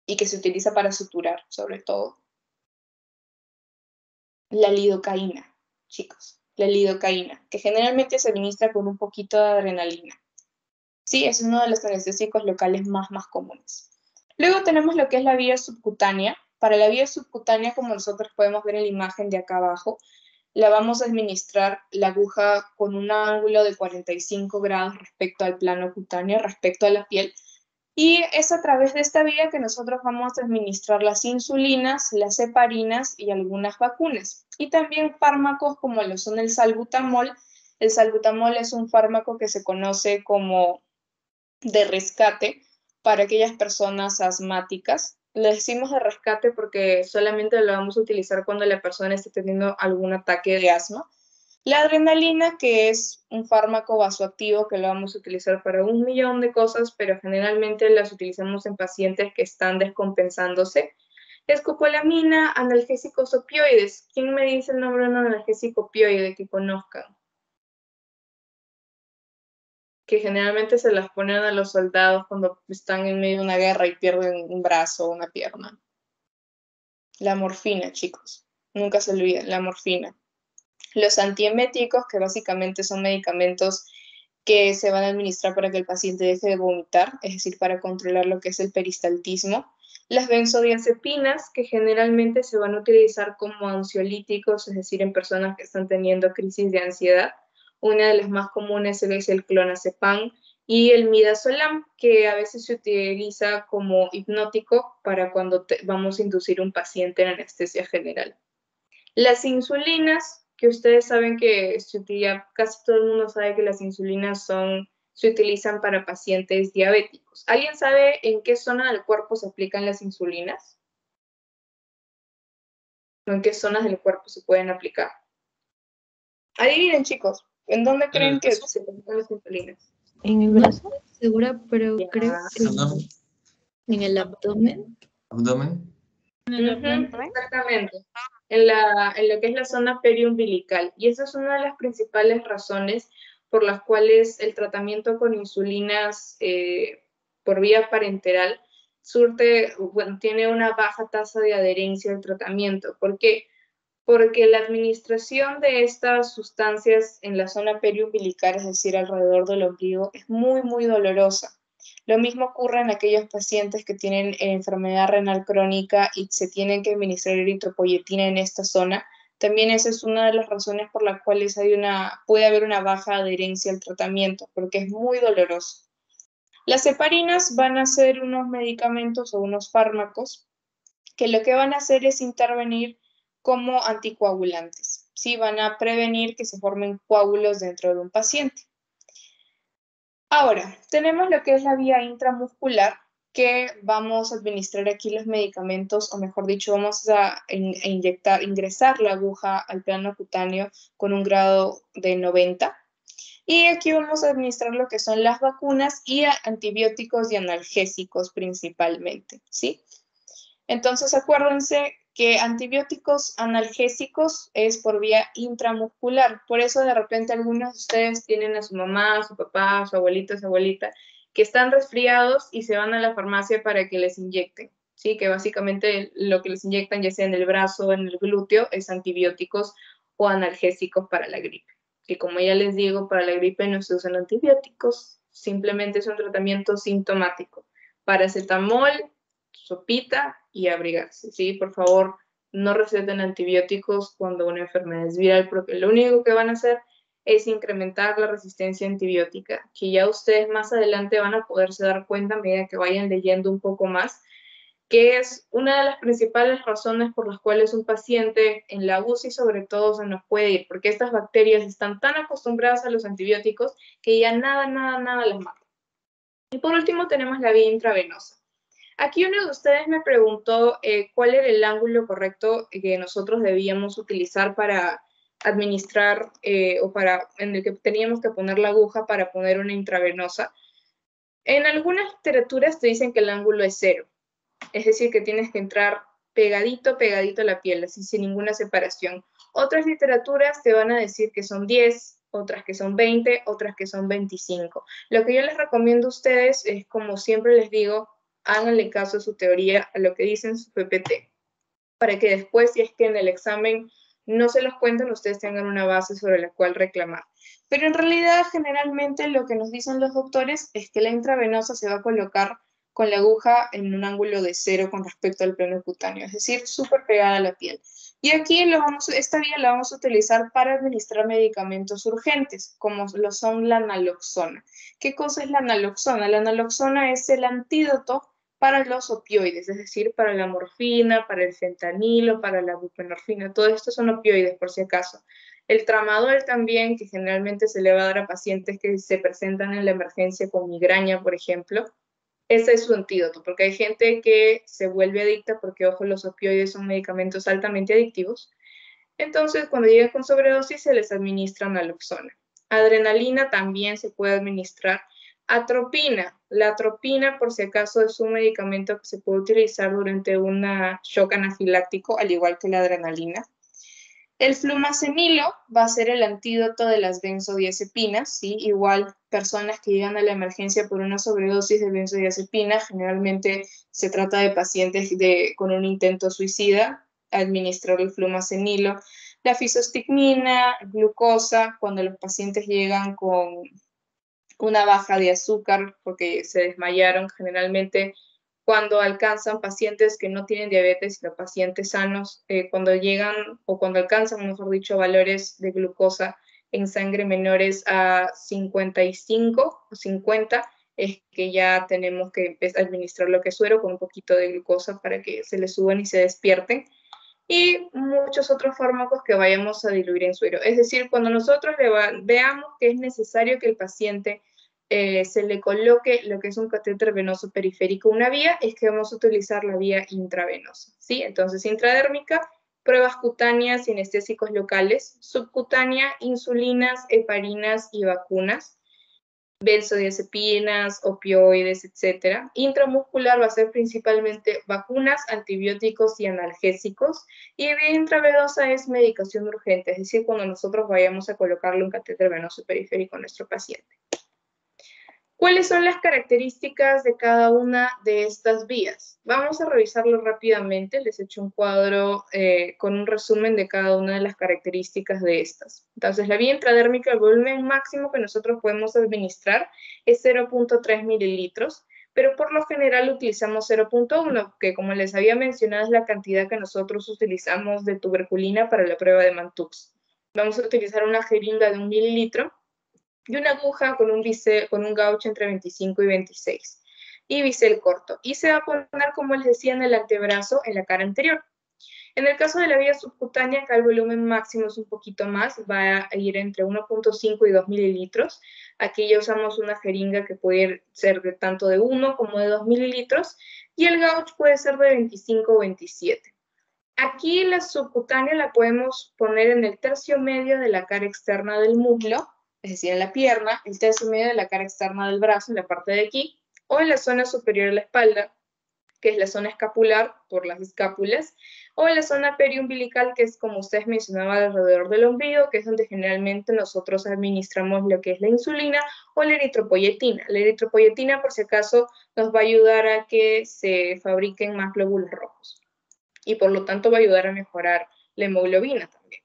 y que se utiliza para suturar, sobre todo? La lidocaína, chicos, la lidocaína, que generalmente se administra con un poquito de adrenalina. Sí, es uno de los anestésicos locales más comunes. Luego tenemos lo que es la vía subcutánea. Para la vía subcutánea, como nosotros podemos ver en la imagen de acá abajo, la vamos a administrar la aguja con un ángulo de 45 grados respecto al plano cutáneo, respecto a la piel. Y es a través de esta vía que nosotros vamos a administrar las insulinas, las heparinas y algunas vacunas. Y también fármacos como lo son el salbutamol. El salbutamol es un fármaco que se conoce como de rescate para aquellas personas asmáticas. Le decimos de rescate porque solamente lo vamos a utilizar cuando la persona esté teniendo algún ataque de asma. La adrenalina, que es un fármaco vasoactivo que lo vamos a utilizar para 1.000.000 de cosas, pero generalmente las utilizamos en pacientes que están descompensándose. Escopolamina, analgésicos opioides. ¿Quién me dice el nombre de un analgésico opioide que conozcan? Que generalmente se las ponen a los soldados cuando están en medio de una guerra y pierden un brazo o una pierna. La morfina, chicos. Nunca se olviden, la morfina. Los antieméticos, que básicamente son medicamentos que se van a administrar para que el paciente deje de vomitar, es decir, para controlar lo que es el peristaltismo. Las benzodiazepinas, que generalmente se van a utilizar como ansiolíticos, es decir, en personas que están teniendo crisis de ansiedad. Una de las más comunes es el clonazepam y el midazolam, que a veces se utiliza como hipnótico para cuando vamos a inducir un paciente en anestesia general. Las insulinas, que ustedes saben que casi todo el mundo sabe que las insulinas se utilizan para pacientes diabéticos. ¿Alguien sabe en qué zona del cuerpo se aplican las insulinas? ¿O en qué zonas del cuerpo se pueden aplicar? Adivinen, chicos, ¿en dónde creen que se aplican las insulinas? ¿En el No brazo? estoy segura, pero Ya. creo que ¿Abdomen? en el abdomen. ¿Abdomen? Exactamente, en lo que es la zona periumbilical. Y esa es una de las principales razones por las cuales el tratamiento con insulinas por vía parenteral tiene una baja tasa de adherencia al tratamiento. ¿Por qué? Porque la administración de estas sustancias en la zona periumbilical, es decir, alrededor del ombligo, es muy, muy dolorosa. Lo mismo ocurre en aquellos pacientes que tienen enfermedad renal crónica y se tienen que administrar eritropoyetina en esta zona. También esa es una de las razones por las cuales puede haber una baja adherencia al tratamiento, porque es muy doloroso. Las heparinas van a ser unos medicamentos o unos fármacos que lo que van a hacer es intervenir como anticoagulantes. ¿Sí? Van a prevenir que se formen coágulos dentro de un paciente. Ahora, tenemos lo que es la vía intramuscular, que vamos a administrar aquí los medicamentos, o mejor dicho, vamos a ingresar la aguja al plano cutáneo con un grado de 90. Y aquí vamos a administrar lo que son las vacunas y antibióticos y analgésicos principalmente, ¿sí? Entonces, acuérdense que antibióticos analgésicos es por vía intramuscular. Por eso, de repente, algunos de ustedes tienen a su mamá, a su papá, a su abuelito, a su abuelita, que están resfriados y se van a la farmacia para que les inyecten. ¿Sí? Que básicamente lo que les inyectan, ya sea en el brazo o en el glúteo, es antibióticos o analgésicos para la gripe. Y como ya les digo, para la gripe no se usan antibióticos, simplemente es un tratamiento sintomático. Paracetamol, sopita y abrigarse, ¿sí? Por favor, no receten antibióticos cuando una enfermedad es viral, porque lo único que van a hacer es incrementar la resistencia antibiótica, que ya ustedes más adelante van a poderse dar cuenta a medida que vayan leyendo un poco más, que es una de las principales razones por las cuales un paciente en la UCI sobre todo se nos puede ir, porque estas bacterias están tan acostumbradas a los antibióticos que ya nada las mata. Y por último tenemos la vía intravenosa. Aquí uno de ustedes me preguntó cuál era el ángulo correcto que nosotros debíamos utilizar para administrar en el que teníamos que poner la aguja para poner una intravenosa. En algunas literaturas te dicen que el ángulo es 0, es decir, que tienes que entrar pegadito a la piel, así sin ninguna separación. Otras literaturas te van a decir que son 10, otras que son 20, otras que son 25. Lo que yo les recomiendo a ustedes es, como siempre les digo, háganle caso a su teoría, a lo que dicen su PPT, para que después, si es que en el examen no se los cuentan, ustedes tengan una base sobre la cual reclamar. Pero en realidad, generalmente, lo que nos dicen los doctores es que la intravenosa se va a colocar con la aguja en un ángulo de 0 con respecto al plano cutáneo, es decir, súper pegada a la piel. Y aquí esta vía la vamos a utilizar para administrar medicamentos urgentes, como lo son la naloxona. ¿Qué cosa es la naloxona? La naloxona es el antídoto para los opioides, es decir, para la morfina, para el fentanilo, para la buprenorfina, todo esto son opioides por si acaso. El tramadol también, que generalmente se le va a dar a pacientes que se presentan en la emergencia con migraña, por ejemplo. Ese es su antídoto, porque hay gente que se vuelve adicta porque, ojo, los opioides son medicamentos altamente adictivos. Entonces, cuando llegan con sobredosis, se les administra naloxona. Adrenalina también se puede administrar, Atropina. La atropina, por si acaso, es un medicamento que se puede utilizar durante un shock anafiláctico, al igual que la adrenalina. El flumacenilo va a ser el antídoto de las benzodiazepinas, ¿sí? Igual personas que llegan a la emergencia por una sobredosis de benzodiazepina, generalmente se trata de pacientes con un intento suicida, administrar el flumacenilo. La fisostigmina, glucosa, cuando los pacientes llegan con una baja de azúcar porque se desmayaron, generalmente cuando alcanzan pacientes que no tienen diabetes, sino pacientes sanos, cuando llegan o cuando alcanzan, mejor dicho, valores de glucosa en sangre menores a 55 o 50, es que ya tenemos que empezar a administrar lo que es suero con un poquito de glucosa para que se les suban y se despierten. Y muchos otros fármacos que vayamos a diluir en suero. Es decir, cuando nosotros veamos que es necesario que el paciente se le coloque lo que es un catéter venoso periférico, una vía, es que vamos a utilizar la vía intravenosa, ¿sí? Entonces, intradérmica, pruebas cutáneas y anestésicos locales, subcutánea, insulinas, heparinas y vacunas, benzodiazepinas, opioides, etc. Intramuscular va a ser principalmente vacunas, antibióticos y analgésicos. Y vía intravenosa es medicación urgente, es decir, cuando nosotros vayamos a colocarle un catéter venoso periférico a nuestro paciente. ¿Cuáles son las características de cada una de estas vías? Vamos a revisarlo rápidamente. Les he hecho un cuadro con un resumen de cada una de las características de estas. Entonces, la vía intradérmica, el volumen máximo que nosotros podemos administrar es 0.3 mililitros, pero por lo general utilizamos 0.1, que como les había mencionado es la cantidad que nosotros utilizamos de tuberculina para la prueba de Mantoux. Vamos a utilizar una jeringa de 1 mililitro, y una aguja con un gauge entre 25 y 26, y bisel corto. Y se va a poner, como les decía, en el antebrazo, en la cara anterior. En el caso de la vía subcutánea, acá el volumen máximo es un poquito más, va a ir entre 1.5 y 2 mililitros. Aquí ya usamos una jeringa que puede ser de tanto de 1 como de 2 mililitros, y el gauge puede ser de 25 o 27. Aquí la subcutánea la podemos poner en el tercio medio de la cara externa del muslo, es decir, en la pierna, el tercio medio de la cara externa del brazo, en la parte de aquí, o en la zona superior de la espalda, que es la zona escapular, por las escápulas, o en la zona periumbilical, que es como ustedes mencionaban, alrededor del ombligo, que es donde generalmente nosotros administramos lo que es la insulina o la eritropoyetina. La eritropoyetina, por si acaso, nos va a ayudar a que se fabriquen más glóbulos rojos, y por lo tanto va a ayudar a mejorar la hemoglobina también.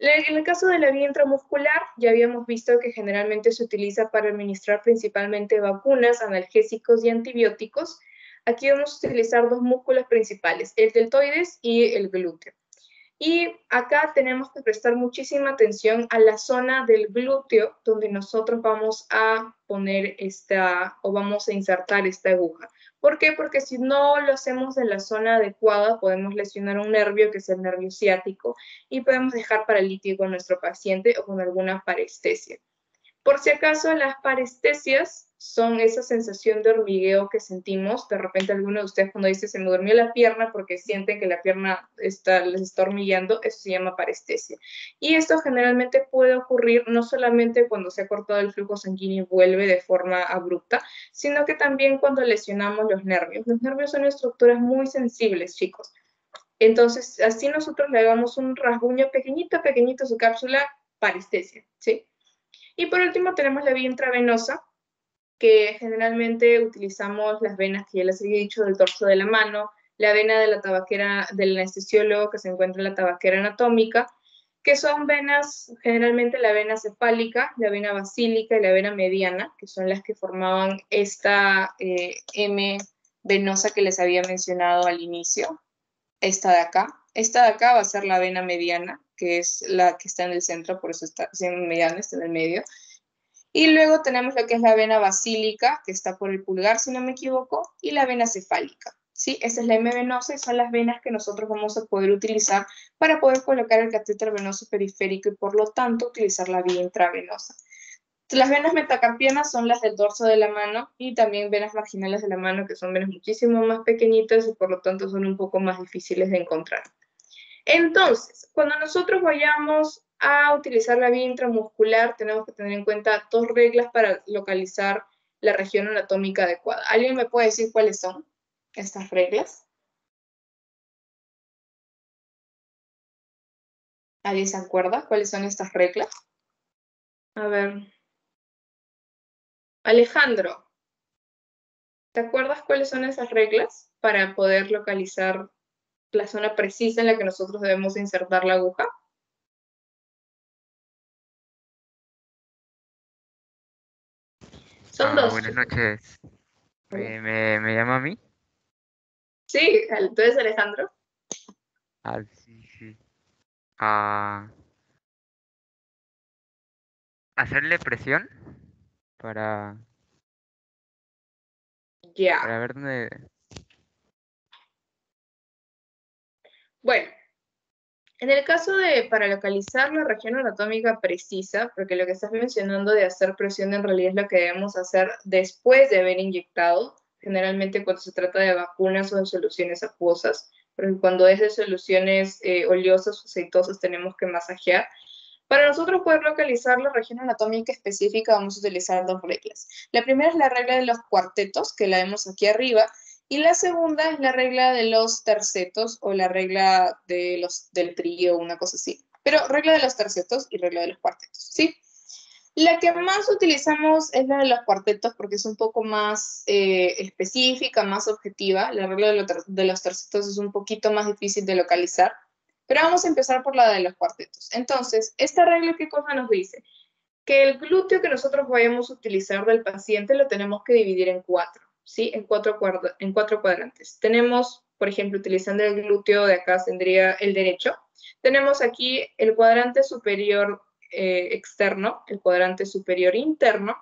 En el caso de la vía intramuscular, ya habíamos visto que generalmente se utiliza para administrar principalmente vacunas, analgésicos y antibióticos. Aquí vamos a utilizar dos músculos principales, el deltoides y el glúteo. Y acá tenemos que prestar muchísima atención a la zona del glúteo donde nosotros vamos a poner vamos a insertar esta aguja. ¿Por qué? Porque si no lo hacemos en la zona adecuada, podemos lesionar un nervio, que es el nervio ciático, y podemos dejar paralítico a nuestro paciente o con alguna parestesia. Por si acaso, las parestesias son esa sensación de hormigueo que sentimos. De repente alguno de ustedes cuando dice se me durmió la pierna porque sienten que la pierna les está hormigueando, eso se llama parestesia. Y esto generalmente puede ocurrir no solamente cuando se ha cortado el flujo sanguíneo y vuelve de forma abrupta, sino que también cuando lesionamos los nervios. Los nervios son estructuras muy sensibles, chicos. Entonces, así nosotros le hagamos un rasguño pequeñito, pequeñito a su cápsula, parestesia, ¿sí? Y por último tenemos la vía intravenosa, que generalmente utilizamos las venas que ya les había dicho del dorso de la mano, la vena de la tabaquera del anestesiólogo que se encuentra en la tabaquera anatómica, que son venas, generalmente la vena cefálica, la vena basílica y la vena mediana, que son las que formaban esta M venosa que les había mencionado al inicio, esta de acá. Esta de acá va a ser la vena mediana, que es la que está en el centro, por eso está mediana, está en el medio. Y luego tenemos lo que es la vena basílica, que está por el pulgar, si no me equivoco, y la vena cefálica, ¿sí? Esa es la M venosa y son las venas que nosotros vamos a poder utilizar para poder colocar el catéter venoso periférico y por lo tanto utilizar la vía intravenosa. Las venas metacarpianas son las del dorso de la mano y también venas marginales de la mano, que son venas muchísimo más pequeñitas y por lo tanto son un poco más difíciles de encontrar. Entonces, cuando nosotros vayamos a utilizar la vía intramuscular, tenemos que tener en cuenta dos reglas para localizar la región anatómica adecuada. ¿Alguien me puede decir cuáles son estas reglas? ¿Alguien se acuerda cuáles son estas reglas? A ver. Alejandro, ¿te acuerdas cuáles son esas reglas para poder localizar la zona precisa en la que nosotros debemos insertar la aguja? Son dos. Buenas noches. ¿Me llama a mí? Sí, entonces Alejandro. Sí. Hacerle presión para Ya. ver dónde... Bueno, en el caso de para localizar la región anatómica precisa, porque lo que estás mencionando de hacer presión en realidad es lo que debemos hacer después de haber inyectado, generalmente cuando se trata de vacunas o de soluciones acuosas, porque cuando es de soluciones oleosas o aceitosas tenemos que masajear. Para nosotros poder localizar la región anatómica específica vamos a utilizar dos reglas. La primera es la regla de los cuartetos, que la vemos aquí arriba, y la segunda es la regla de los tercetos o la regla de del trío, una cosa así. Pero regla de los tercetos y regla de los cuartetos, ¿sí? La que más utilizamos es la de los cuartetos porque es un poco más específica, más objetiva. La regla de los tercetos es un poquito más difícil de localizar. Pero vamos a empezar por la de los cuartetos. Entonces, esta regla, ¿qué cosa nos dice? Que el glúteo que nosotros vayamos a utilizar del paciente lo tenemos que dividir en cuatro, ¿sí? En cuatro cuadrantes. Tenemos, por ejemplo, utilizando el glúteo de acá, tendría el derecho. Tenemos aquí el cuadrante superior externo, el cuadrante superior interno,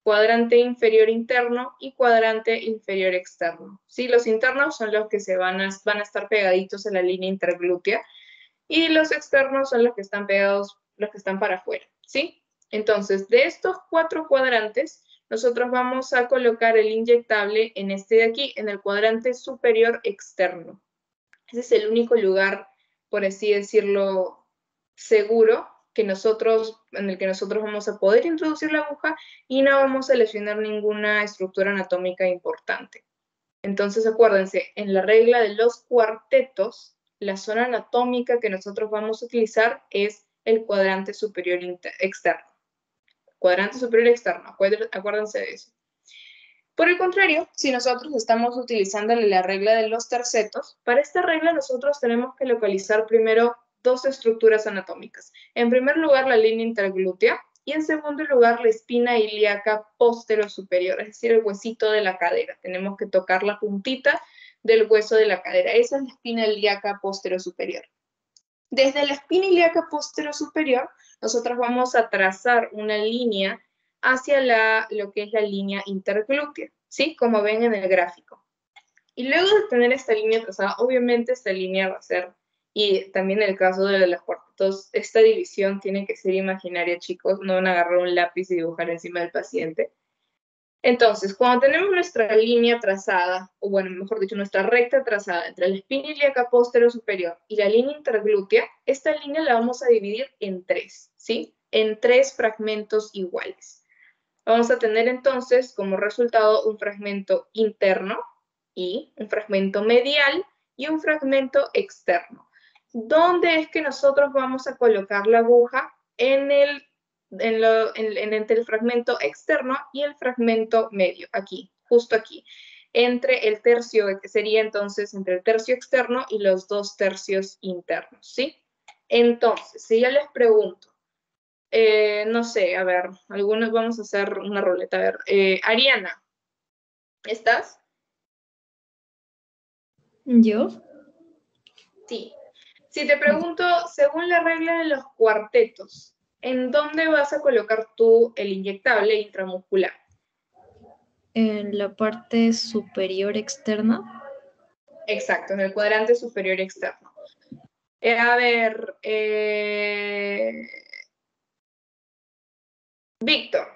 cuadrante inferior interno y cuadrante inferior externo. ¿Sí? Los internos son los que van a estar pegaditos a la línea interglútea y los externos son los que están pegados, los que están para afuera. ¿Sí? Entonces, de estos cuatro cuadrantes, nosotros vamos a colocar el inyectable en este de aquí, en el cuadrante superior externo. Ese es el único lugar, por así decirlo, seguro en el que nosotros vamos a poder introducir la aguja y no vamos a lesionar ninguna estructura anatómica importante. Entonces, acuérdense, en la regla de los cuartetos, la zona anatómica que nosotros vamos a utilizar es el cuadrante superior externo. Cuadrante superior externo, acuérdense de eso. Por el contrario, si nosotros estamos utilizando la regla de los tercetos, para esta regla nosotros tenemos que localizar primero dos estructuras anatómicas. En primer lugar, la línea interglútea y en segundo lugar, la espina ilíaca posterior-superior, es decir, el huesito de la cadera. Tenemos que tocar la puntita del hueso de la cadera. Esa es la espina ilíaca posterior-superior. Desde la espina ilíaca posterior-superior, nosotros vamos a trazar una línea hacia lo que es la línea interglútea, ¿sí? Como ven en el gráfico. Y luego de tener esta línea trazada, obviamente esta línea va a ser, y también en el caso de los cuartetos, esta división tiene que ser imaginaria, chicos, no van a agarrar un lápiz y dibujar encima del paciente. Entonces, cuando tenemos nuestra línea trazada, o bueno, mejor dicho, nuestra recta trazada entre la espina ilíaca posterior superior y la línea interglútea, esta línea la vamos a dividir en tres, ¿sí? En tres fragmentos iguales. Vamos a tener entonces como resultado un fragmento interno y un fragmento medial y un fragmento externo. ¿Dónde es que nosotros vamos a colocar la aguja? Entre el fragmento externo y el fragmento medio, aquí, justo aquí, entre el tercio, que sería entonces entre el tercio externo y los 2 tercios internos, ¿sí? Entonces, si yo les pregunto, no sé, a ver, algunos vamos a hacer una ruleta, a ver, Ariana, ¿estás? ¿Yo? Sí. Si te pregunto, según la regla de los cuartetos, ¿en dónde vas a colocar tú el inyectable intramuscular? En la parte superior externa. Exacto, en el cuadrante superior externo. A ver, Víctor,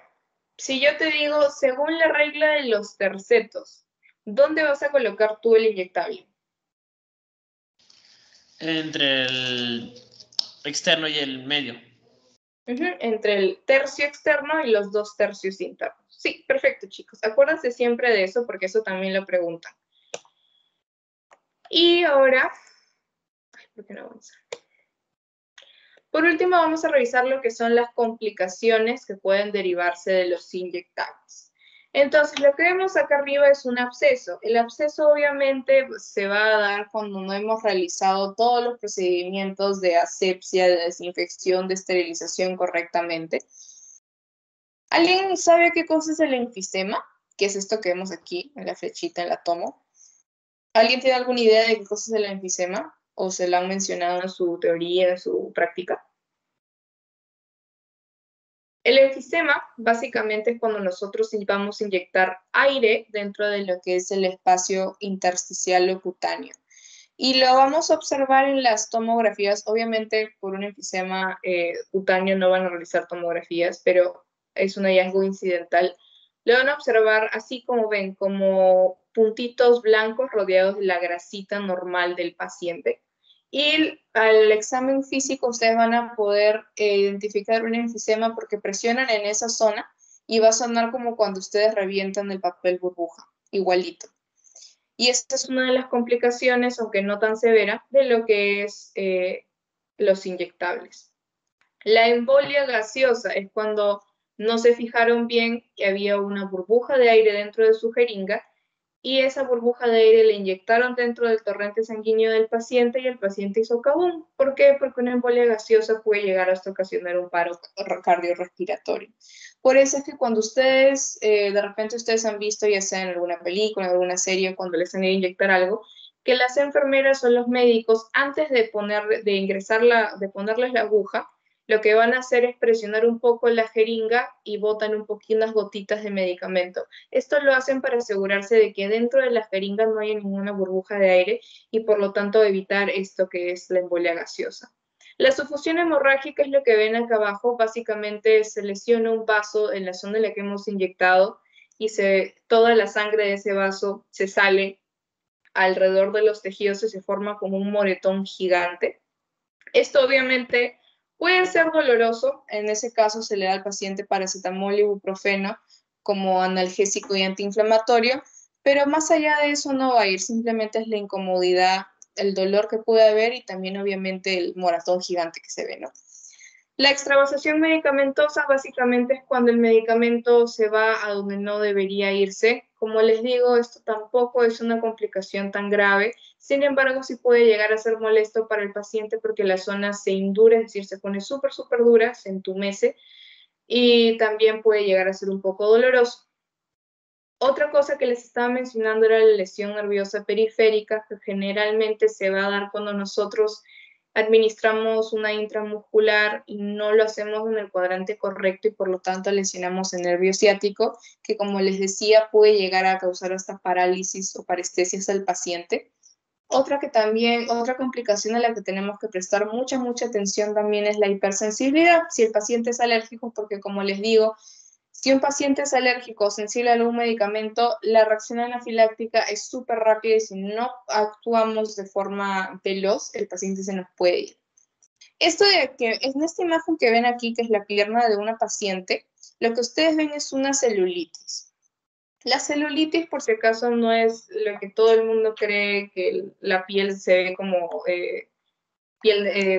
si yo te digo, según la regla de los tercetos, ¿dónde vas a colocar tú el inyectable? Entre el externo y el medio. Entre el tercio externo y los 2 tercios internos. Sí, perfecto, chicos. Acuérdense siempre de eso porque eso también lo preguntan. Y ahora, ¿por qué no avanza? Por último, vamos a revisar lo que son las complicaciones que pueden derivarse de los inyectables. Entonces, lo que vemos acá arriba es un absceso. El absceso obviamente se va a dar cuando no hemos realizado todos los procedimientos de asepsia, de desinfección, de esterilización correctamente. ¿Alguien sabe qué cosa es el enfisema? ¿Qué es esto que vemos aquí en la flechita, en la tomo? ¿Alguien tiene alguna idea de qué cosa es el enfisema? ¿O se lo han mencionado en su teoría, en su práctica? El enfisema básicamente es cuando nosotros vamos a inyectar aire dentro de lo que es el espacio intersticial o cutáneo. Y lo vamos a observar en las tomografías. Obviamente por un enfisema cutáneo no van a realizar tomografías, pero es un hallazgo incidental. Lo van a observar así como ven, como puntitos blancos rodeados de la grasita normal del paciente. Y al examen físico ustedes van a poder identificar un enfisema porque presionan en esa zona y va a sonar como cuando ustedes revientan el papel burbuja, igualito. Y esta es una de las complicaciones, aunque no tan severa, de lo que es los inyectables. La embolia gaseosa es cuando no se fijaron bien que había una burbuja de aire dentro de su jeringa y esa burbuja de aire le inyectaron dentro del torrente sanguíneo del paciente y el paciente hizo cabum. ¿Por qué? Porque una embolia gaseosa puede llegar hasta ocasionar un paro cardiorrespiratorio. Por eso es que cuando ustedes, de repente ustedes han visto, ya sea en alguna película, en alguna serie, cuando les han ido a inyectar algo, que las enfermeras o los médicos, antes de ponerles la aguja, lo que van a hacer es presionar un poco la jeringa y botan un poquito unas gotitas de medicamento. Esto lo hacen para asegurarse de que dentro de la jeringa no haya ninguna burbuja de aire y por lo tanto evitar esto que es la embolia gaseosa. La sufusión hemorrágica es lo que ven acá abajo. Básicamente se lesiona un vaso en la zona en la que hemos inyectado y toda la sangre de ese vaso se sale alrededor de los tejidos y se forma como un moretón gigante. Esto obviamente puede ser doloroso. En ese caso se le da al paciente paracetamol y ibuprofeno como analgésico y antiinflamatorio, pero más allá de eso no va a ir, simplemente es la incomodidad, el dolor que puede haber y también obviamente el moratón gigante que se ve, ¿no? La extravasación medicamentosa básicamente es cuando el medicamento se va a donde no debería irse. Como les digo, esto tampoco es una complicación tan grave. Sin embargo, sí puede llegar a ser molesto para el paciente porque la zona se indura, es decir, se pone súper dura, se entumece y también puede llegar a ser un poco doloroso. Otra cosa que les estaba mencionando era la lesión nerviosa periférica, que generalmente se va a dar cuando nosotros administramos una intramuscular y no lo hacemos en el cuadrante correcto y por lo tanto lesionamos el nervio ciático, que como les decía puede llegar a causar hasta parálisis o parestesias al paciente. Otra complicación a la que tenemos que prestar mucha atención también es la hipersensibilidad. Si el paciente es alérgico, porque como les digo, si un paciente es alérgico o sensible a algún medicamento, la reacción anafiláctica es súper rápida y si no actuamos de forma veloz, el paciente se nos puede ir. Esto de que en esta imagen que ven aquí, que es la pierna de una paciente, lo que ustedes ven es una celulitis. La celulitis, por si acaso, no es lo que todo el mundo cree, que la piel se ve como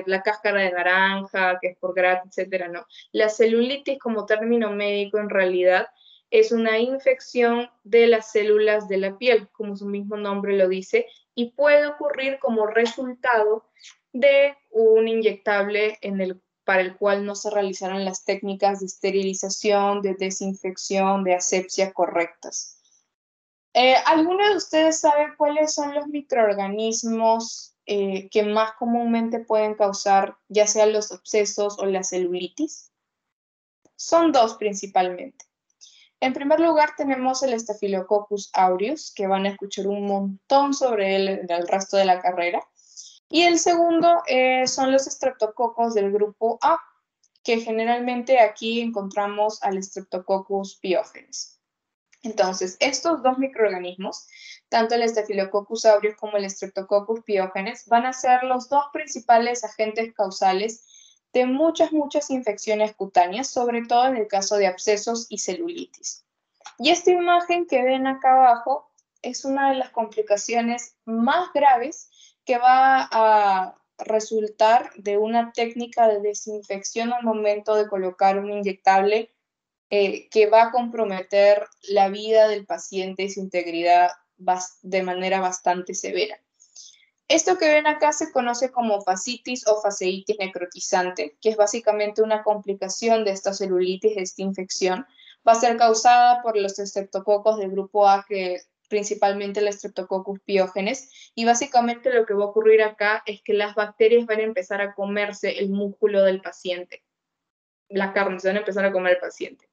la cáscara de naranja, que es por grasa, etcétera, no. La celulitis como término médico en realidad es una infección de las células de la piel, como su mismo nombre lo dice, y puede ocurrir como resultado de un inyectable para el cual no se realizaron las técnicas de esterilización, de desinfección, de asepsia correctas. ¿Alguno de ustedes sabe cuáles son los microorganismos que más comúnmente pueden causar ya sea los abscesos o la celulitis? Son dos principalmente. En primer lugar tenemos el Staphylococcus aureus, que van a escuchar un montón sobre él en el resto de la carrera. Y el segundo son los estreptococos del grupo A, que generalmente aquí encontramos al Streptococcus pyogenes. Entonces, estos dos microorganismos, tanto el Staphylococcus aureus como el Streptococcus pyogenes, van a ser los dos principales agentes causales de muchas infecciones cutáneas, sobre todo en el caso de abscesos y celulitis. Y esta imagen que ven acá abajo es una de las complicaciones más graves que va a resultar de una técnica de desinfección al momento de colocar un inyectable que va a comprometer la vida del paciente y su integridad de manera bastante severa. Esto que ven acá se conoce como fascitis o fasciitis necrotizante, que es básicamente una complicación de esta celulitis, de esta infección. Va a ser causada por los estreptococos del grupo A, que principalmente el Streptococcus pyogenes, y básicamente lo que va a ocurrir acá es que las bacterias van a empezar a comerse el músculo del paciente, la carne, se van a empezar a comer el paciente.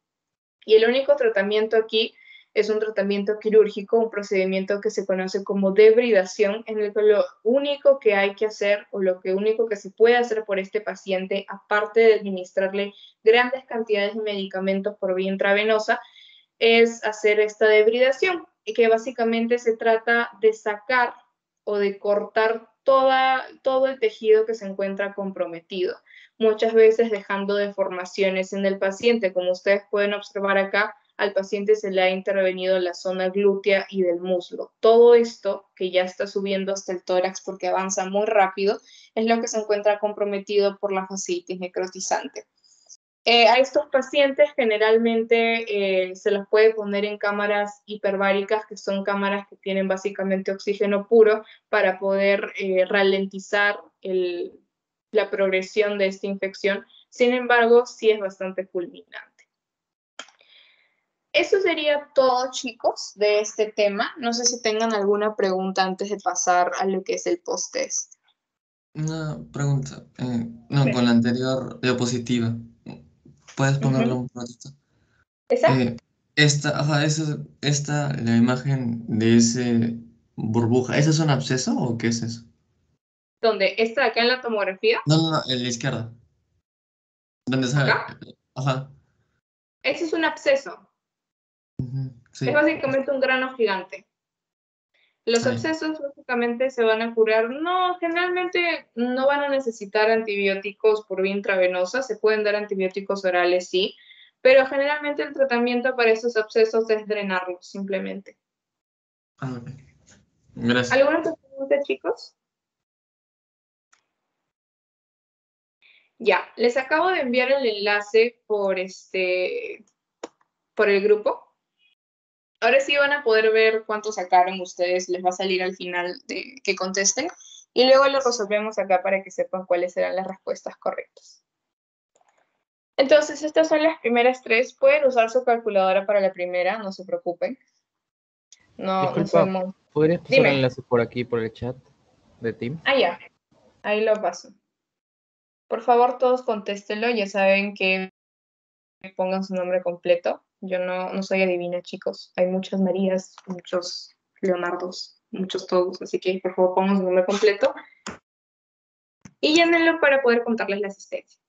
Y el único tratamiento aquí es un tratamiento quirúrgico, un procedimiento que se conoce como debridación, en el que lo único que hay que hacer o lo único que se puede hacer por este paciente, aparte de administrarle grandes cantidades de medicamentos por vía intravenosa, es hacer esta debridación, y que básicamente se trata de sacar o de cortar todo el tejido que se encuentra comprometido, muchas veces dejando deformaciones en el paciente. Como ustedes pueden observar acá, al paciente se le ha intervenido la zona glútea y del muslo. Todo esto, que ya está subiendo hasta el tórax porque avanza muy rápido, es lo que se encuentra comprometido por la fascitis necrotizante. A estos pacientes generalmente se los puede poner en cámaras hiperbáricas, que son cámaras que tienen básicamente oxígeno puro para poder ralentizar la progresión de esta infección. Sin embargo, sí es bastante fulminante. Eso sería todo, chicos, de este tema. No sé si tengan alguna pregunta antes de pasar a lo que es el post-test. Una pregunta. No, con la anterior diapositiva. ¿Puedes ponerlo un ratito? ¿Esa? La imagen de ese burbuja, ¿ese es un absceso o qué es eso? ¿Dónde? ¿Esta de acá en la tomografía? No, en la izquierda. ¿Dónde sale? ¿Acá? Ajá. Ese es un absceso. Sí. Es básicamente un grano gigante. Los abscesos básicamente se van a curar, generalmente no van a necesitar antibióticos por vía intravenosa, se pueden dar antibióticos orales, sí, pero generalmente el tratamiento para esos abscesos es drenarlos, simplemente. Ok. Gracias. ¿Alguna otra pregunta, chicos? Ya, les acabo de enviar el enlace por el grupo. Ahora sí van a poder ver cuánto sacaron ustedes, les va a salir al final de que contesten, y luego lo resolvemos acá para que sepan cuáles serán las respuestas correctas. Entonces, estas son las primeras tres. Pueden usar su calculadora para la primera, no se preocupen. Disculpa, ¿podrías pasar el enlace por aquí, por el chat de Teams? Ah, ya. Ahí lo paso. Por favor, todos contéstenlo. Ya saben que pongan su nombre completo. Yo no soy adivina, chicos. Hay muchas Marías, muchos Leonardos, muchos todos. Así que, por favor, pongan su nombre completo. Y llénenlo para poder contarles la asistencia.